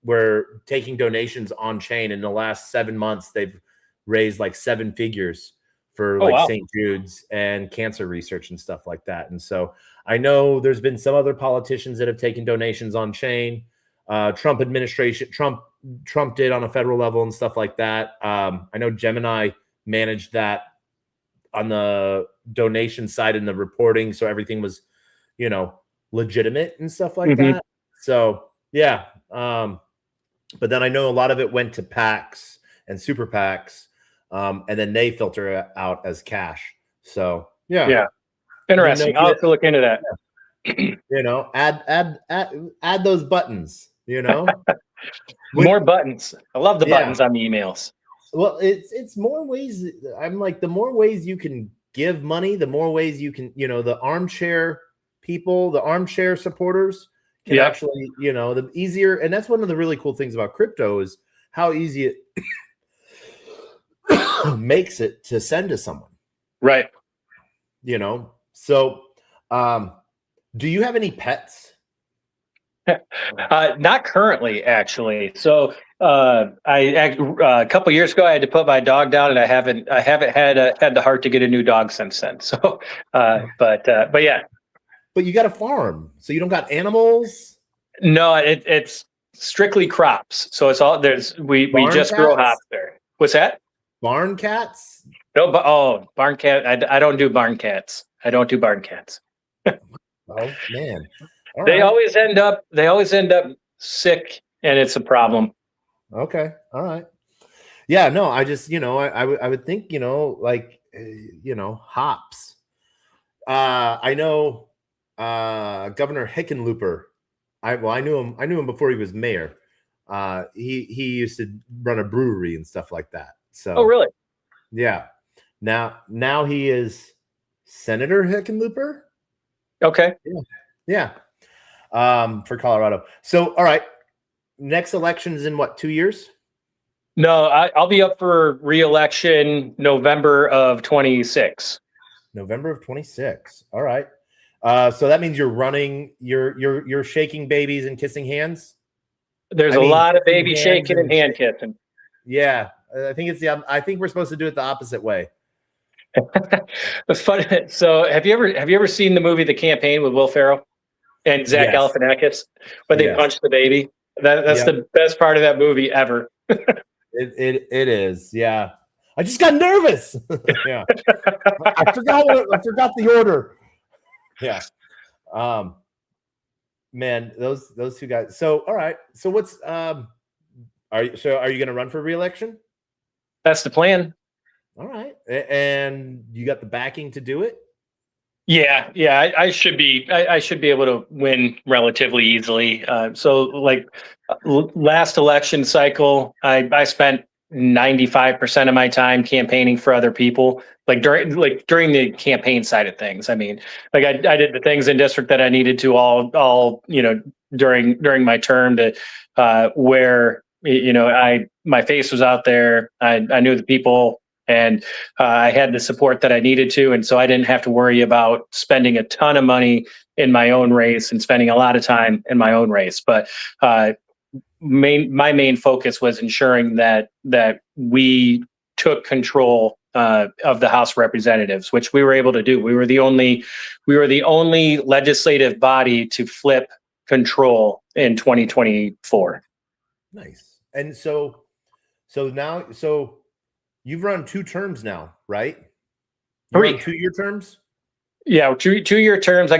We're taking donations on chain. In the last 7 months, they've raised like 7 figures for like wow. St. Jude's and cancer research and stuff like that. And so I know there's been some other politicians that have taken donations on chain. Trump did on a federal level and stuff like that. I know Gemini managed that on the donation side and the reporting, so everything was, legitimate and stuff like that. So yeah, but then I know a lot of it went to PACs and super PACs, and then they filter it out as cash. So yeah, interesting. I'll have to look into that. Add those buttons. More buttons. I love the buttons on the emails. Well, it's more ways. I'm like, the more ways you can give money, the more ways you can, the armchair people, the armchair supporters can actually, the easier. And that's one of the really cool things about crypto is how easy it makes it to send to someone. Right. So do you have any pets? Not currently, actually. So a couple years ago, I had to put my dog down, and I haven't had the heart to get a new dog since then. So, but yeah. But you got a farm, so you don't got animals. No, it's strictly crops. So it's all we just grow hops there. What's that? Barn cats? No, barn cat. I don't do barn cats. I don't do barn cats. Oh man. They always end up sick, and it's a problem. Okay. All right. Yeah, no, I just, I would think, hops. I know Governor Hickenlooper. I knew him before he was mayor. He used to run a brewery and stuff like that. So oh, really? Yeah. Now he is Senator Hickenlooper. Okay. Yeah. For Colorado. So, all right. Next election's in what, 2 years? No, I'll be up for re-election November of 26. November of 26. All right. So that means you're running, you're shaking babies and kissing hands. There's a lot of baby shaking and hand kissing. Yeah. I think we're supposed to do it the opposite way. It's funny. So have you ever seen the movie The Campaign with Will Ferrell and Zach Galifianakis, where they punch the baby? That's the best part of that movie ever. It is. Yeah. I just got nervous. Yeah. I forgot the order. Yeah. Man, those two guys. So, all right. So what's are you going to run for re-election? That's the plan. All right. And you got the backing to do it? Yeah. I should be able to win relatively easily. So like last election cycle, I spent 95% of my time campaigning for other people, during the campaign side of things. I mean, like I did the things in district that I needed to all during my term to where my face was out there. I knew the people, and I had the support that I needed to, and so I didn't have to worry about spending a ton of money in my own race and spending a lot of time in my own race. But my main focus was ensuring that we took control of the House of Representatives, which we were able to do. We were the only legislative body to flip control in 2024. Nice. And so you've run 2 terms now, right? You 3 run 2-year terms? Yeah, 2-year terms.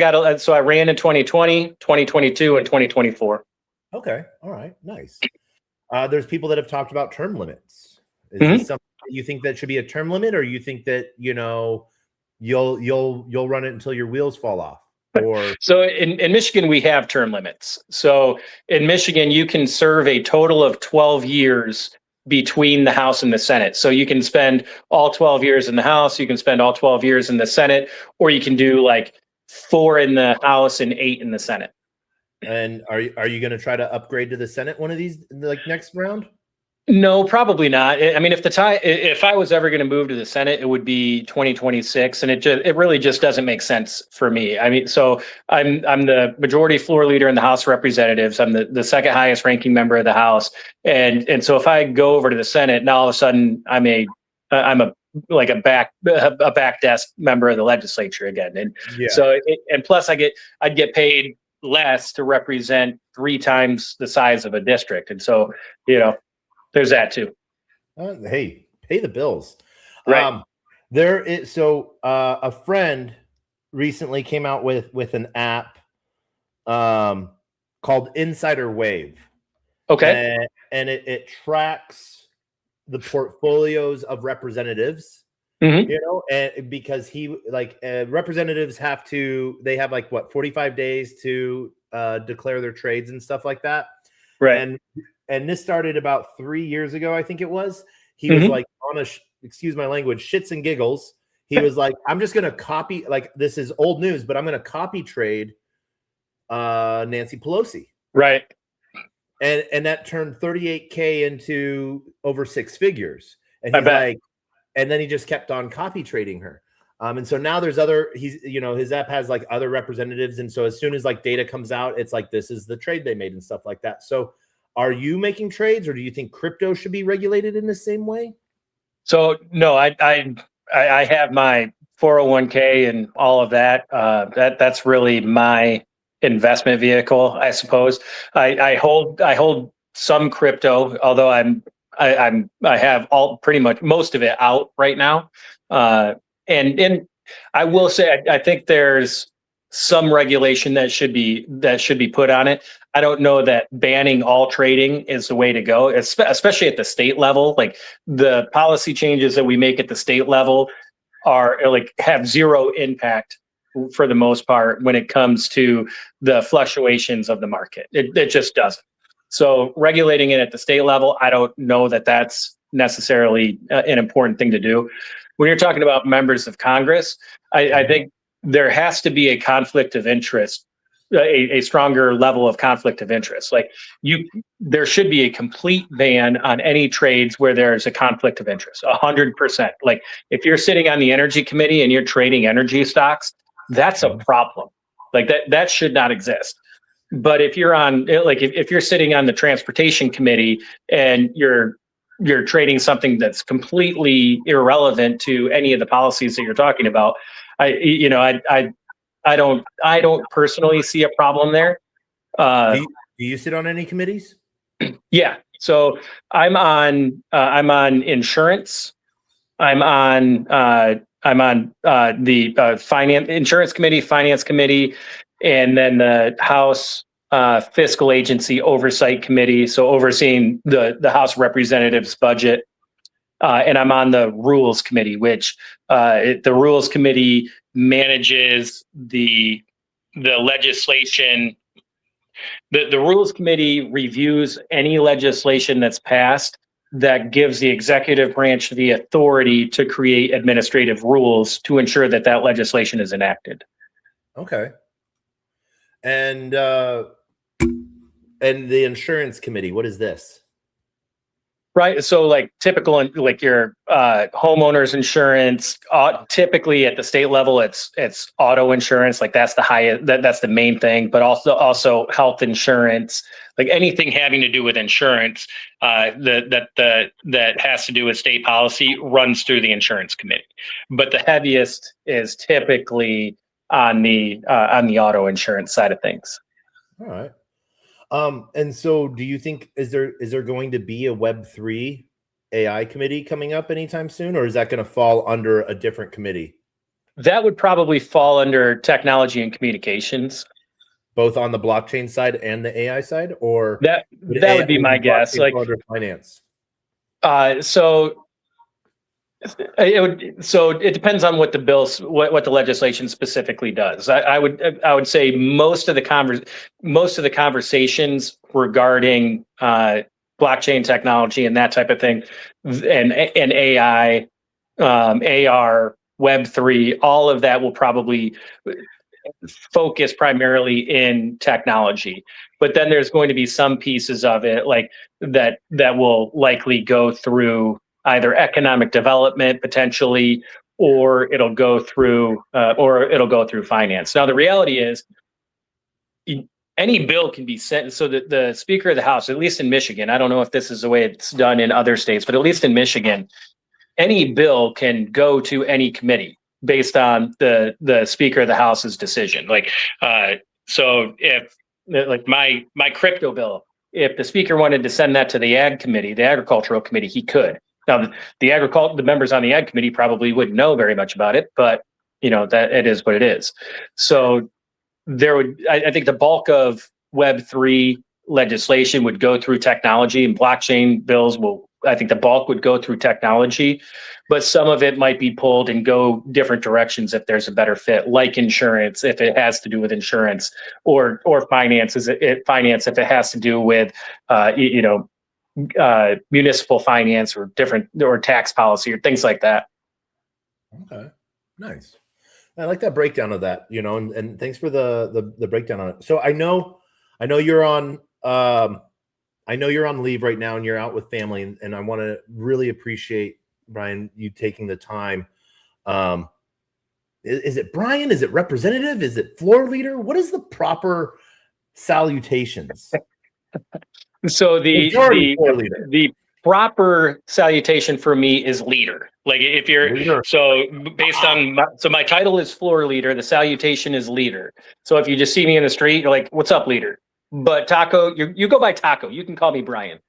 So I ran in 2020, 2022, and 2024. Okay. All right. Nice. There's people that have talked about term limits. Is Mhm. this something that you think that should be a term limit, or you think that, you'll run it until your wheels fall off? Or So in Michigan, we have term limits. So in Michigan, you can serve a total of 12 years between the House and the Senate. So you can spend all 12 years in the House, you can spend all 12 years in the Senate, or you can do like 4 in the House and 8 in the Senate. and are you going to try to upgrade to the Senate one of these, like, next round? No, probably not. I mean, if I was ever going to move to the Senate, it would be 2026, and it really just doesn't make sense for me. I mean, so I'm the majority floor leader in the House of Representatives. I'm the second highest ranking member of the House, and so if I go over to the Senate, now all of a sudden I'm a back desk member of the legislature again, and Yeah. so and plus I'd get paid less to represent 3 times the size of a district, and so there's that too. Hey, pay the bills. Right. A friend recently came out with an app called Insider Wave. Okay. And it tracks the portfolios of representatives. Mhm. And because representatives they have like 45 days to declare their trades and stuff like that. Right. And this started about 3 years ago, I think it was. He Mhm. was like on excuse my language, shits and giggles. He was like, I'm just going to copy, like, this is old news, but I'm going to copy trade Nancy Pelosi. Right. And that turned 38K into over 6 figures. And I he's bet. like, and then he just kept on copy trading her. And so now there's his app has like other representatives. And so as soon as like data comes out, it's like, this is the trade they made and stuff like that. So are you making trades, or do you think crypto should be regulated in the same way? So no, I have my 401k and all of that. That's really my investment vehicle, I suppose. I hold some crypto, although I have pretty much most of it out right now. And I will say I think there's some regulation that should be put on it. I don't know that banning all trading is the way to go, especially at the state level. Like the policy changes that we make at the state level are like have zero impact for the most part when it comes to the fluctuations of the market. It just doesn't. So regulating it at the state level, I don't know that that's necessarily an important thing to do. When you're talking about members of Congress, I think there has to be a conflict of interest, a stronger level of conflict of interest. Like there should be a complete ban on any trades where there's a conflict of interest, 100%. Like if you're sitting on the energy committee and you're trading energy stocks, that's a problem. Like that should not exist. But if you're on, like if you're sitting on the transportation committee and you're trading something that's completely irrelevant to any of the policies that you're talking about, I don't personally see a problem there. Do you sit on any committees? Yeah. So I'm on insurance. I'm on the finance insurance committee, finance committee, and then the House fiscal agency oversight committee. So overseeing the House of Representatives budget. And I'm on the rules committee, which the rules committee manages the legislation. The rules committee reviews any legislation that's passed that gives the executive branch the authority to create administrative rules to ensure that that legislation is enacted. Okay. And the insurance committee, what is this? Right. So like typical, like your homeowner's insurance, typically at the state level, it's auto insurance. Like that's the highest, that's the main thing, but also health insurance, like anything having to do with insurance that has to do with state policy runs through the insurance committee. But the heaviest is typically on the auto insurance side of things. All right. And so do you think, is there going to be a Web3 AI committee coming up anytime soon, or is that going to fall under a different committee? That would probably fall under technology and communications. Both on the blockchain side and the AI side, or that would be my guess. Like under finance. So it depends on what the bills, what the legislation specifically does. I would say most of the conversations regarding blockchain technology and that type of thing, and AI, AR, Web3, all of that will probably focus primarily in technology. But then there's going to be some pieces of it like that will likely go through either economic development potentially, or it'll go through finance. Now the reality is, any bill can be sent. So the Speaker of the House, at least in Michigan, I don't know if this is the way it's done in other states, but at least in Michigan, any bill can go to any committee based on the Speaker of the House's decision. Like, so if like my crypto bill, if the Speaker wanted to send that to the Ag Committee, the Agricultural Committee, he could. Now, the members on the Ag Committee probably wouldn't know very much about it, but that it is what it is. So I think the bulk of Web3 legislation would go through technology, and blockchain bills I think the bulk would go through technology, but some of it might be pulled and go different directions if there's a better fit, like insurance, if it has to do with insurance, or finance, if it has to do with, municipal finance or tax policy or things like that. Okay, nice. I like that breakdown of that, and thanks for the breakdown on it. So I know you're on leave right now and you're out with family, and I want to really appreciate, Brian, you taking the time. Is it Brian? Is it representative? Is it floor leader? What is the proper salutations? So the proper salutation for me is leader. Like if you're leader. So based on my title is floor leader, the salutation is leader. So if you just see me in the street, you're like, "What's up, leader?" But Taco, you go by Taco. You can call me Brian.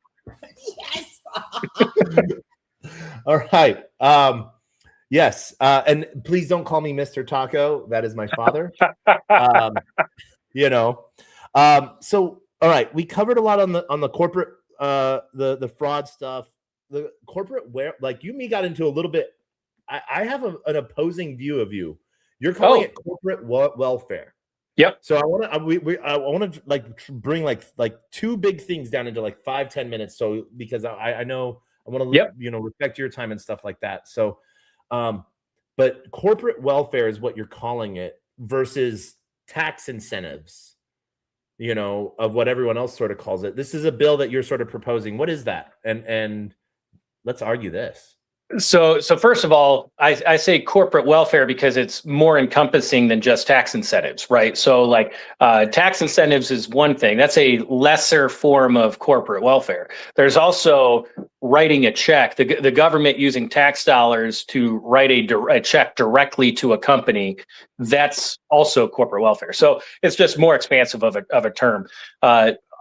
Yes. All right. Yes. And please don't call me Mr. Taco. That is my father. So all right, we covered a lot on the corporate, the fraud stuff, the corporate like you and me got into a little bit. I have an opposing view of you. You're calling it corporate welfare. Yep. So I want to like bring like two big things down into like 5-10 minutes. So because I know I want to respect your time and stuff like that. So, but corporate welfare is what you're calling it versus tax incentives, of what everyone else sort of calls it. This is a bill that you're sort of proposing. What is that? And let's argue this. So first of all, I say corporate welfare because it's more encompassing than just tax incentives, right? So like tax incentives is one thing. That's a lesser form of corporate welfare. There's also writing a check, the government using tax dollars to write a check directly to a company. That's also corporate welfare. So it's just more expansive of a term.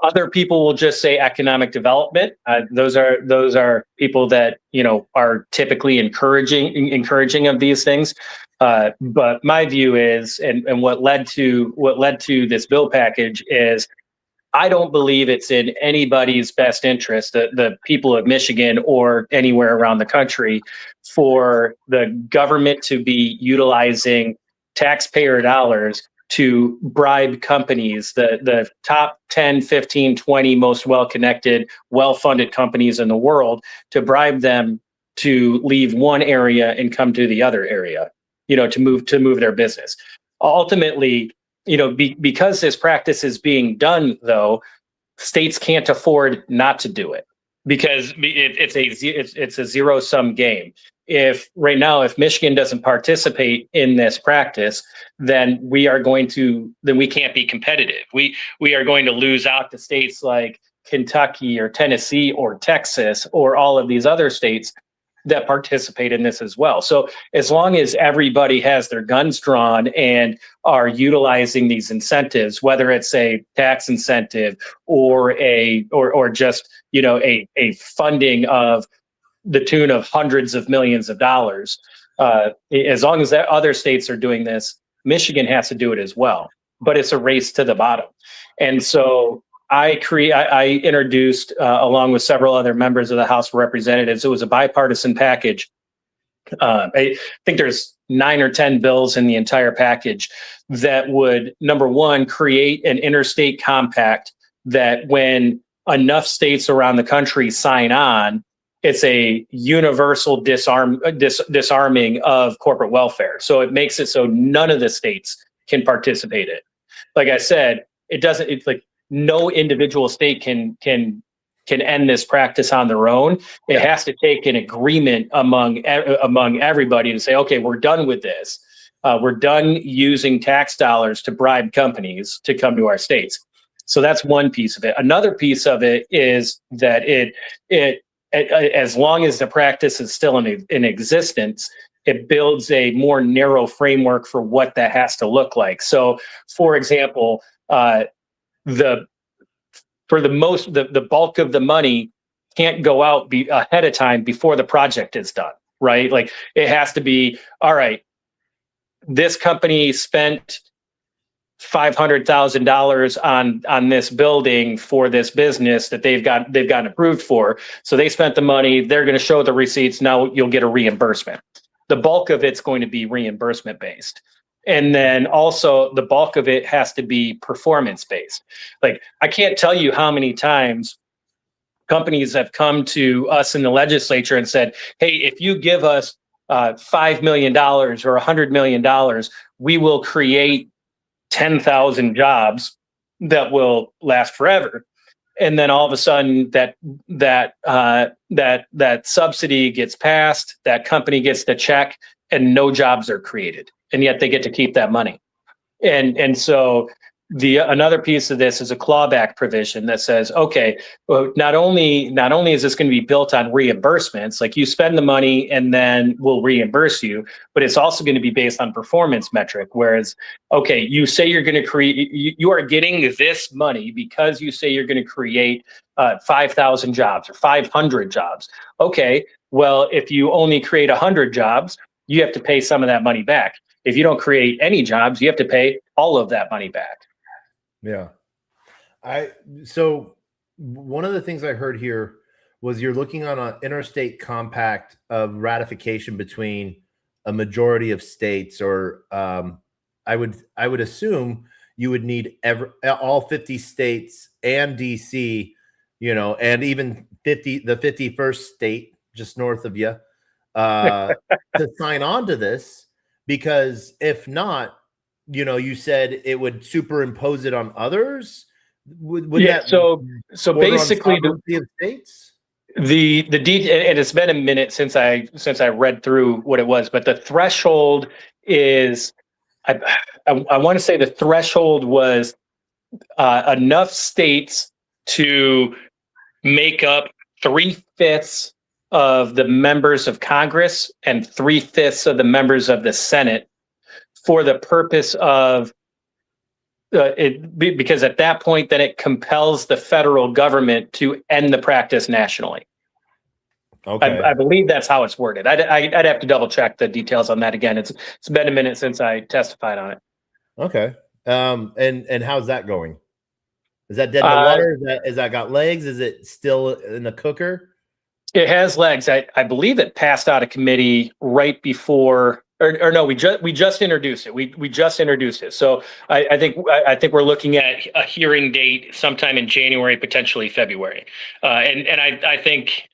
Other people will just say economic development. Those are people that are typically encouraging of these things. But my view is, and what led to this bill package is, I don't believe it's in anybody's best interest, the people of Michigan or anywhere around the country, for the government to be utilizing taxpayer dollars to bribe companies, the top 10, 15, 20 most well-connected, well-funded companies in the world, to bribe them to leave one area and come to the other area, to move their business. Ultimately, because this practice is being done, though, states can't afford not to do it, because it's a zero-sum game. If Michigan doesn't participate in this practice, then we can't be competitive. We are going to lose out to states like Kentucky or Tennessee or Texas or all of these other states that participate in this as well. So as long as everybody has their guns drawn and are utilizing these incentives, whether it's a tax incentive or just a funding of the tune of hundreds of millions of dollars, as long as other states are doing this, Michigan has to do it as well. But it's a race to the bottom. And so I introduced, along with several other members of the House of Representatives, it was a bipartisan package. I think there's 9 or 10 bills in the entire package that would, number one, create an interstate compact that when enough states around the country sign on, it's a universal disarming of corporate welfare. So it makes it so none of the states can participate in it. Like I said, it's like no individual state can end this practice on their own. It has to take an agreement among everybody to say, okay, we're done with this. We're done using tax dollars to bribe companies to come to our states. So that's one piece of it. Another piece of it is that it as long as the practice is still in existence, it builds a more narrow framework for what that has to look like. So, for example, the bulk of the money can't go out ahead of time before the project is done, right? Like it has to be, all right, this company spent $500,000 on this building for this business that they've gotten approved for. So they spent the money, they're going to show the receipts. Now you'll get a reimbursement. The bulk of it's going to be reimbursement based. And then also the bulk of it has to be performance based. Like I can't tell you how many times companies have come to us in the legislature and said, hey, if you give us $5 million or $100 million, we will create 10,000 jobs that will last forever. And then all of a sudden that subsidy gets passed, that company gets the check, and no jobs are created. And yet they get to keep that money. And so another piece of this is a clawback provision that says, okay, well, not only is this going to be built on reimbursements, like you spend the money and then we'll reimburse you, but it's also going to be based on performance metric. Whereas, okay, you say you're going to create, you are getting this money because you say you're going to create 5,000 jobs or 500 jobs. Okay, well, if you only create 100 jobs, you have to pay some of that money back. If you don't create any jobs, you have to pay all of that money back. Yeah. So one of the things I heard here was you're looking on an interstate compact of ratification between a majority of states, or I would assume you would need all 50 states and DC, and even the 51st state just north of you to sign on to this, because if not, you said it would superimpose it on others. Would that so basically the states? The and it's been a minute since I read through what it was, but the threshold is I want to say the threshold was enough states to make up 3/5 of the members of Congress and 3/5 of the members of the Senate for the purpose of because at that point, then it compels the federal government to end the practice nationally. Okay. I believe that's how it's worded. I'd have to double check the details on that again. It's been a minute since I testified on it. Okay. And how's that going? Is that dead in the water? Is that got legs? Is it still in the cooker? It has legs. I believe it passed out of committee right before or no, we just introduced it. We just introduced it. So I think we're looking at a hearing date sometime in January, potentially February. And I think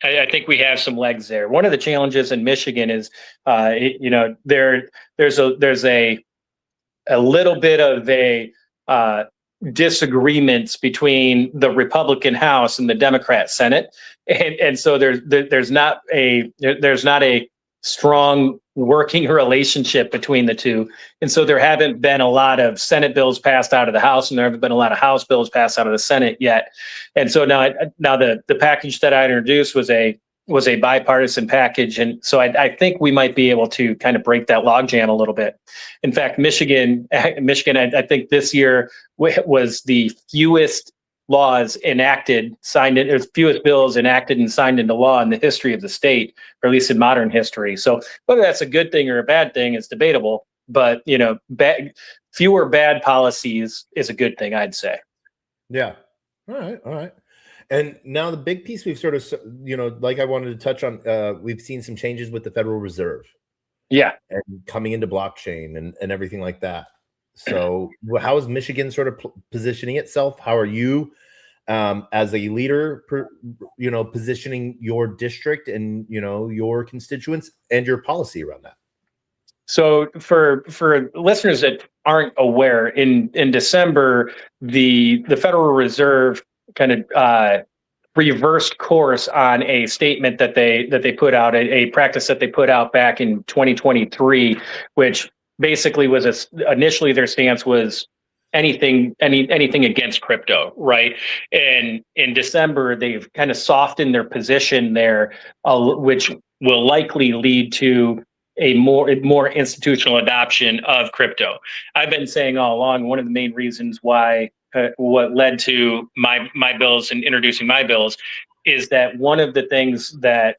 we have some legs there. One of the challenges in Michigan is, there's a little bit of a disagreements between the Republican House and the Democrat Senate, and so there's not a strong working relationship between the two, and so there haven't been a lot of Senate bills passed out of the House, and there haven't been a lot of House bills passed out of the Senate yet, and so now the package that I introduced was a bipartisan package, and so I think we might be able to kind of break that logjam a little bit. In fact, Michigan, I think this year was the fewest laws enacted, fewest bills enacted and signed into law in the history of the state, or at least in modern history. So whether that's a good thing or a bad thing is debatable, but fewer bad policies is a good thing, I'd say. Yeah. All right. And now the big piece we've sort of, like I wanted to touch on, we've seen some changes with the Federal Reserve. Yeah. And coming into blockchain and everything like that. So how is Michigan sort of positioning itself? How are you as a leader, positioning your district and, your constituents and your policy around that? So for listeners that aren't aware, in December, the Federal Reserve kind of reversed course on a statement that they put out, a practice that they put out back in 2023, which basically was initially their stance was anything against crypto, right? And in December, they've kind of softened their position there, which will likely lead to a more institutional adoption of crypto. I've been saying all along, one of the main reasons why what led to my bills and introducing my bills is that one of the things that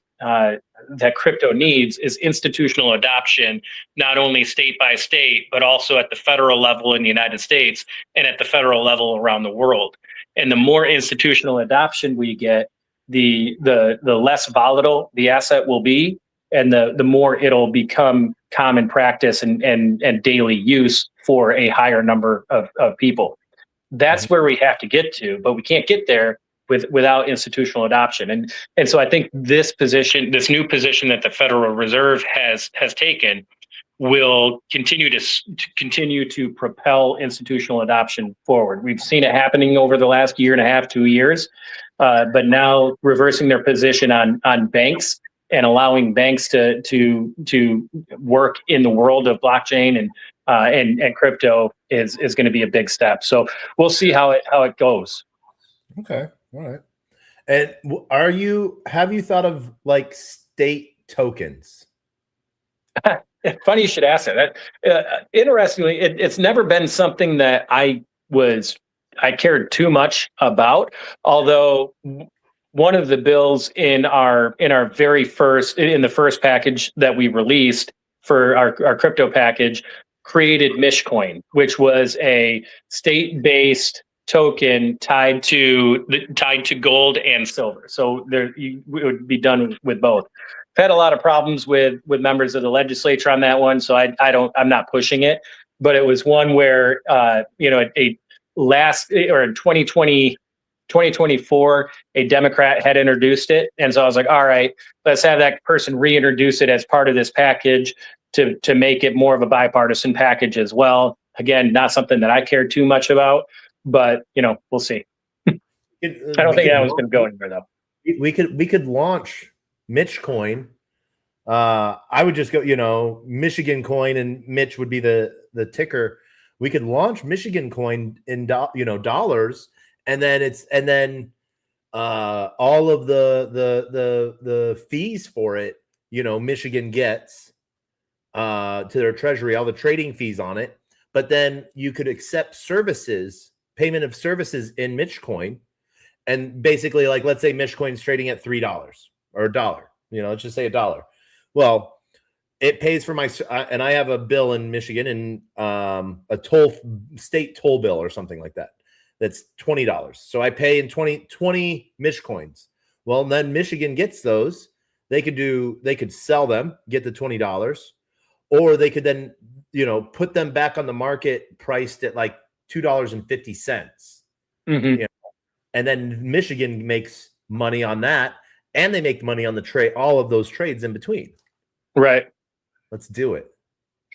crypto needs is institutional adoption, not only state by state, but also at the federal level in the United States and at the federal level around the world. And the more institutional adoption we get, the less volatile the asset will be, and the more it'll become common practice and daily use for a higher number of people. That's where we have to get to, but we can't get there without institutional adoption. And so I think this new position that the Federal Reserve has taken will continue to propel institutional adoption forward. We've seen it happening over the last year and a half, 2 years, but now reversing their position on banks and allowing banks to work in the world of blockchain and crypto is going to be a big step. So we'll see how it goes. Okay. All right. And have you thought of like state tokens? Funny you should ask that. Interestingly, it's never been something that I cared too much about, although one of the bills in the first package that we released for our crypto package created Mishcoin, which was a state-based token tied to gold and silver. So it would be done with both. I've had a lot of problems with members of the legislature on that one, so I'm not pushing it. But it was one where in 2024, a Democrat had introduced it, and so I was like, all right, let's have that person reintroduce it as part of this package to make it more of a bipartisan package as well. Again, not something that I care too much about, but we'll see. I don't think that one's going to go anywhere though. We could launch Mitchcoin. I would just go, Michigan coin, and Mitch would be the ticker. We could launch Michigan coin in dollars, and then all of the fees for it, Michigan gets to their treasury, all the trading fees on it. But then you could accept payment of services in Mitchcoin, and basically, like, let's say Mitchcoin's trading at $3 or $1. Let's just say $1. Well, it pays for and I have a bill in Michigan, and a state toll bill or something like that. That's $20. So I pay in 20 Mitchcoins. Well, then Michigan gets those. They could sell them, get the $20, or they could then, put them back on the market priced at like $2.50. Mm-hmm. And then Michigan makes money on that, and they make money on the trade, all of those trades in between. Right. Let's do it.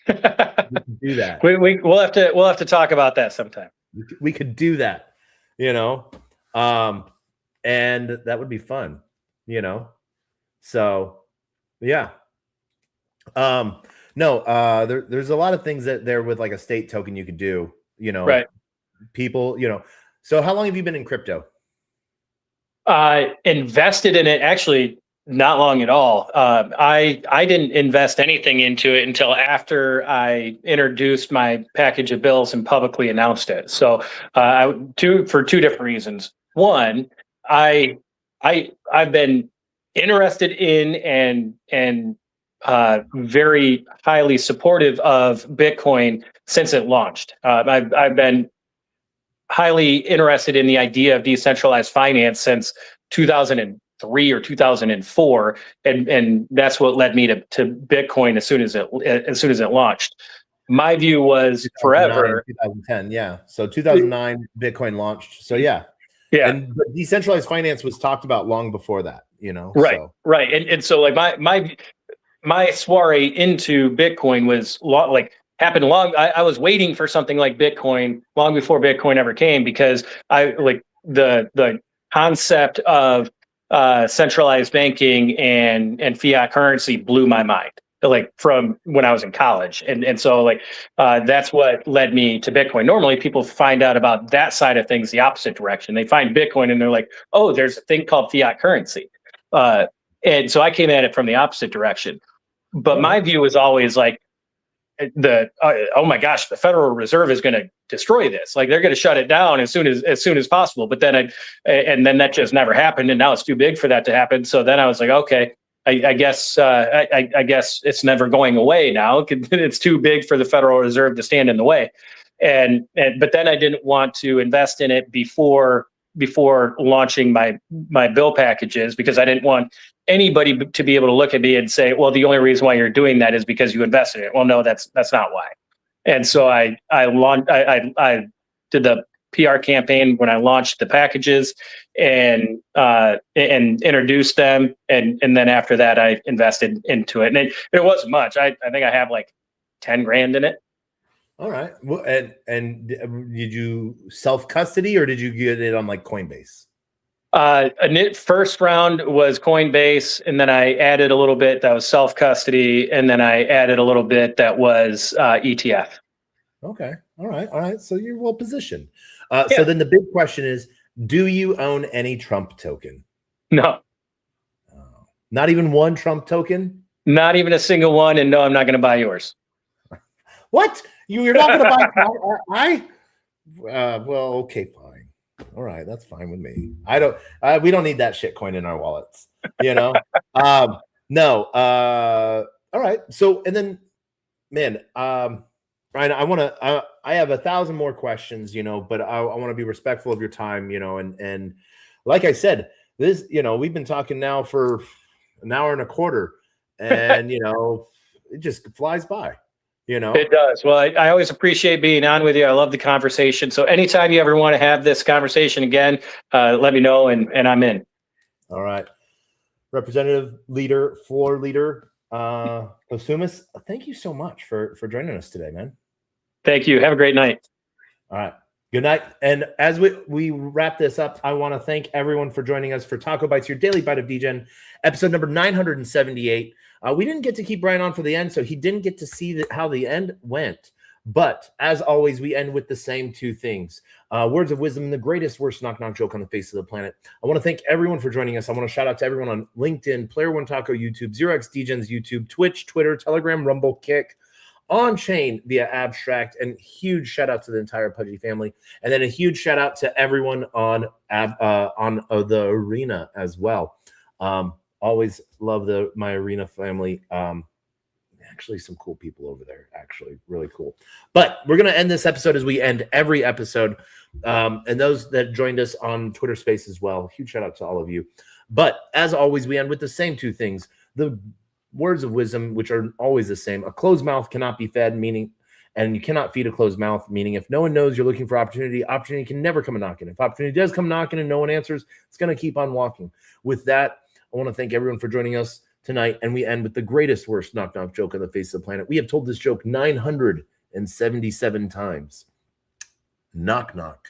We can do that. We'll have to talk about that sometime. We could do that, and that would be fun, So, yeah. No, there's a lot of things that there with like a state token you could do, Right. People, So how long have you been in crypto? Invested in it actually not long at all. I didn't invest anything into it until after I introduced my package of bills and publicly announced it. So for two different reasons. One, I've been interested in and very highly supportive of Bitcoin since it launched. I've been highly interested in the idea of decentralized finance since 2003 or 2004, and that's what led me to Bitcoin as soon as it launched. My view was forever 2010, yeah. So 2009 Bitcoin launched. So yeah. And decentralized finance was talked about long before that, Right, so. right, and so like my soiree into Bitcoin was happened long. I was waiting for something like Bitcoin long before Bitcoin ever came, because I like the concept of centralized banking and fiat currency blew my mind, like from when I was in college. And so that's what led me to Bitcoin. Normally people find out about that side of things the opposite direction. They find Bitcoin and they're like, oh, there's a thing called fiat currency. And so I came at it from the opposite direction. But my view was always like, oh my gosh, the Federal Reserve is going to destroy this. Like they're going to shut it down as soon as possible. But then then that just never happened, and now it's too big for that to happen. So then I was like, okay, I guess I guess it's never going away now. It's too big for the Federal Reserve to stand in the way. But then I didn't want to invest in it before launching my bill packages, because I didn't want anybody to be able to look at me and say, well, the only reason why you're doing that is because you invested in it. Well, no, that's not why. And so I did the PR campaign when I launched the packages and introduced them. And then after that, I invested into it. And it wasn't much. I think I have like 10 grand in it. All right. Well, and did you self-custody, or did you get it on like Coinbase? First round was Coinbase, and then I added a little bit that was self-custody, and then I added a little bit that was ETF. Okay. All right. So you're well positioned. So then the big question is, do you own any Trump token? No. Not even one Trump token? Not even a single one, and no, I'm not going to buy yours. What? You're not going to buy well, okay, fine. All right, that's fine with me. We don't need that shit coin in our wallets, No. All right. So, and then, man, Ryan, I have 1,000 more questions, but I want to be respectful of your time, and like I said, this, we've been talking now for an hour and a quarter, and it just flies by. It does. Well, I always appreciate being on with you. I love the conversation. So anytime you ever want to have this conversation again, let me know, and I'm in. All right. Representative leader, floor leader, Postumus, thank you so much for joining us today, man. Thank you. Have a great night. All right. Good night. And as we wrap this up, I want to thank everyone for joining us for TacoBytes, your daily bite of Degen, episode number 978. We didn't get to keep Brian on for the end, so he didn't get to see how the end went. But as always, we end with the same two things. Words of wisdom, the greatest, worst knock-knock joke on the face of the planet. I want to thank everyone for joining us. I want to shout out to everyone on LinkedIn, Player One Taco YouTube, 0xDegens YouTube, Twitch, Twitter, Telegram, Rumble, Kick, on chain via Abstract, and huge shout out to the entire Pudgy family, and then a huge shout out to everyone on the arena as well. Always love my arena family. Actually, some cool people over there. Actually, really cool. But we're gonna end this episode as we end every episode, and those that joined us on Twitter Space as well. Huge shout out to all of you. But as always, we end with the same two things: the words of wisdom, which are always the same. A closed mouth cannot be fed, meaning, and you cannot feed a closed mouth, meaning if no one knows you're looking for opportunity, opportunity can never come knocking. If opportunity does come knocking and no one answers, it's going to keep on walking. With that, I want to thank everyone for joining us tonight, and we end with the greatest worst knock-knock joke on the face of the planet. We have told this joke 977 times. Knock knock.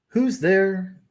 Who's there?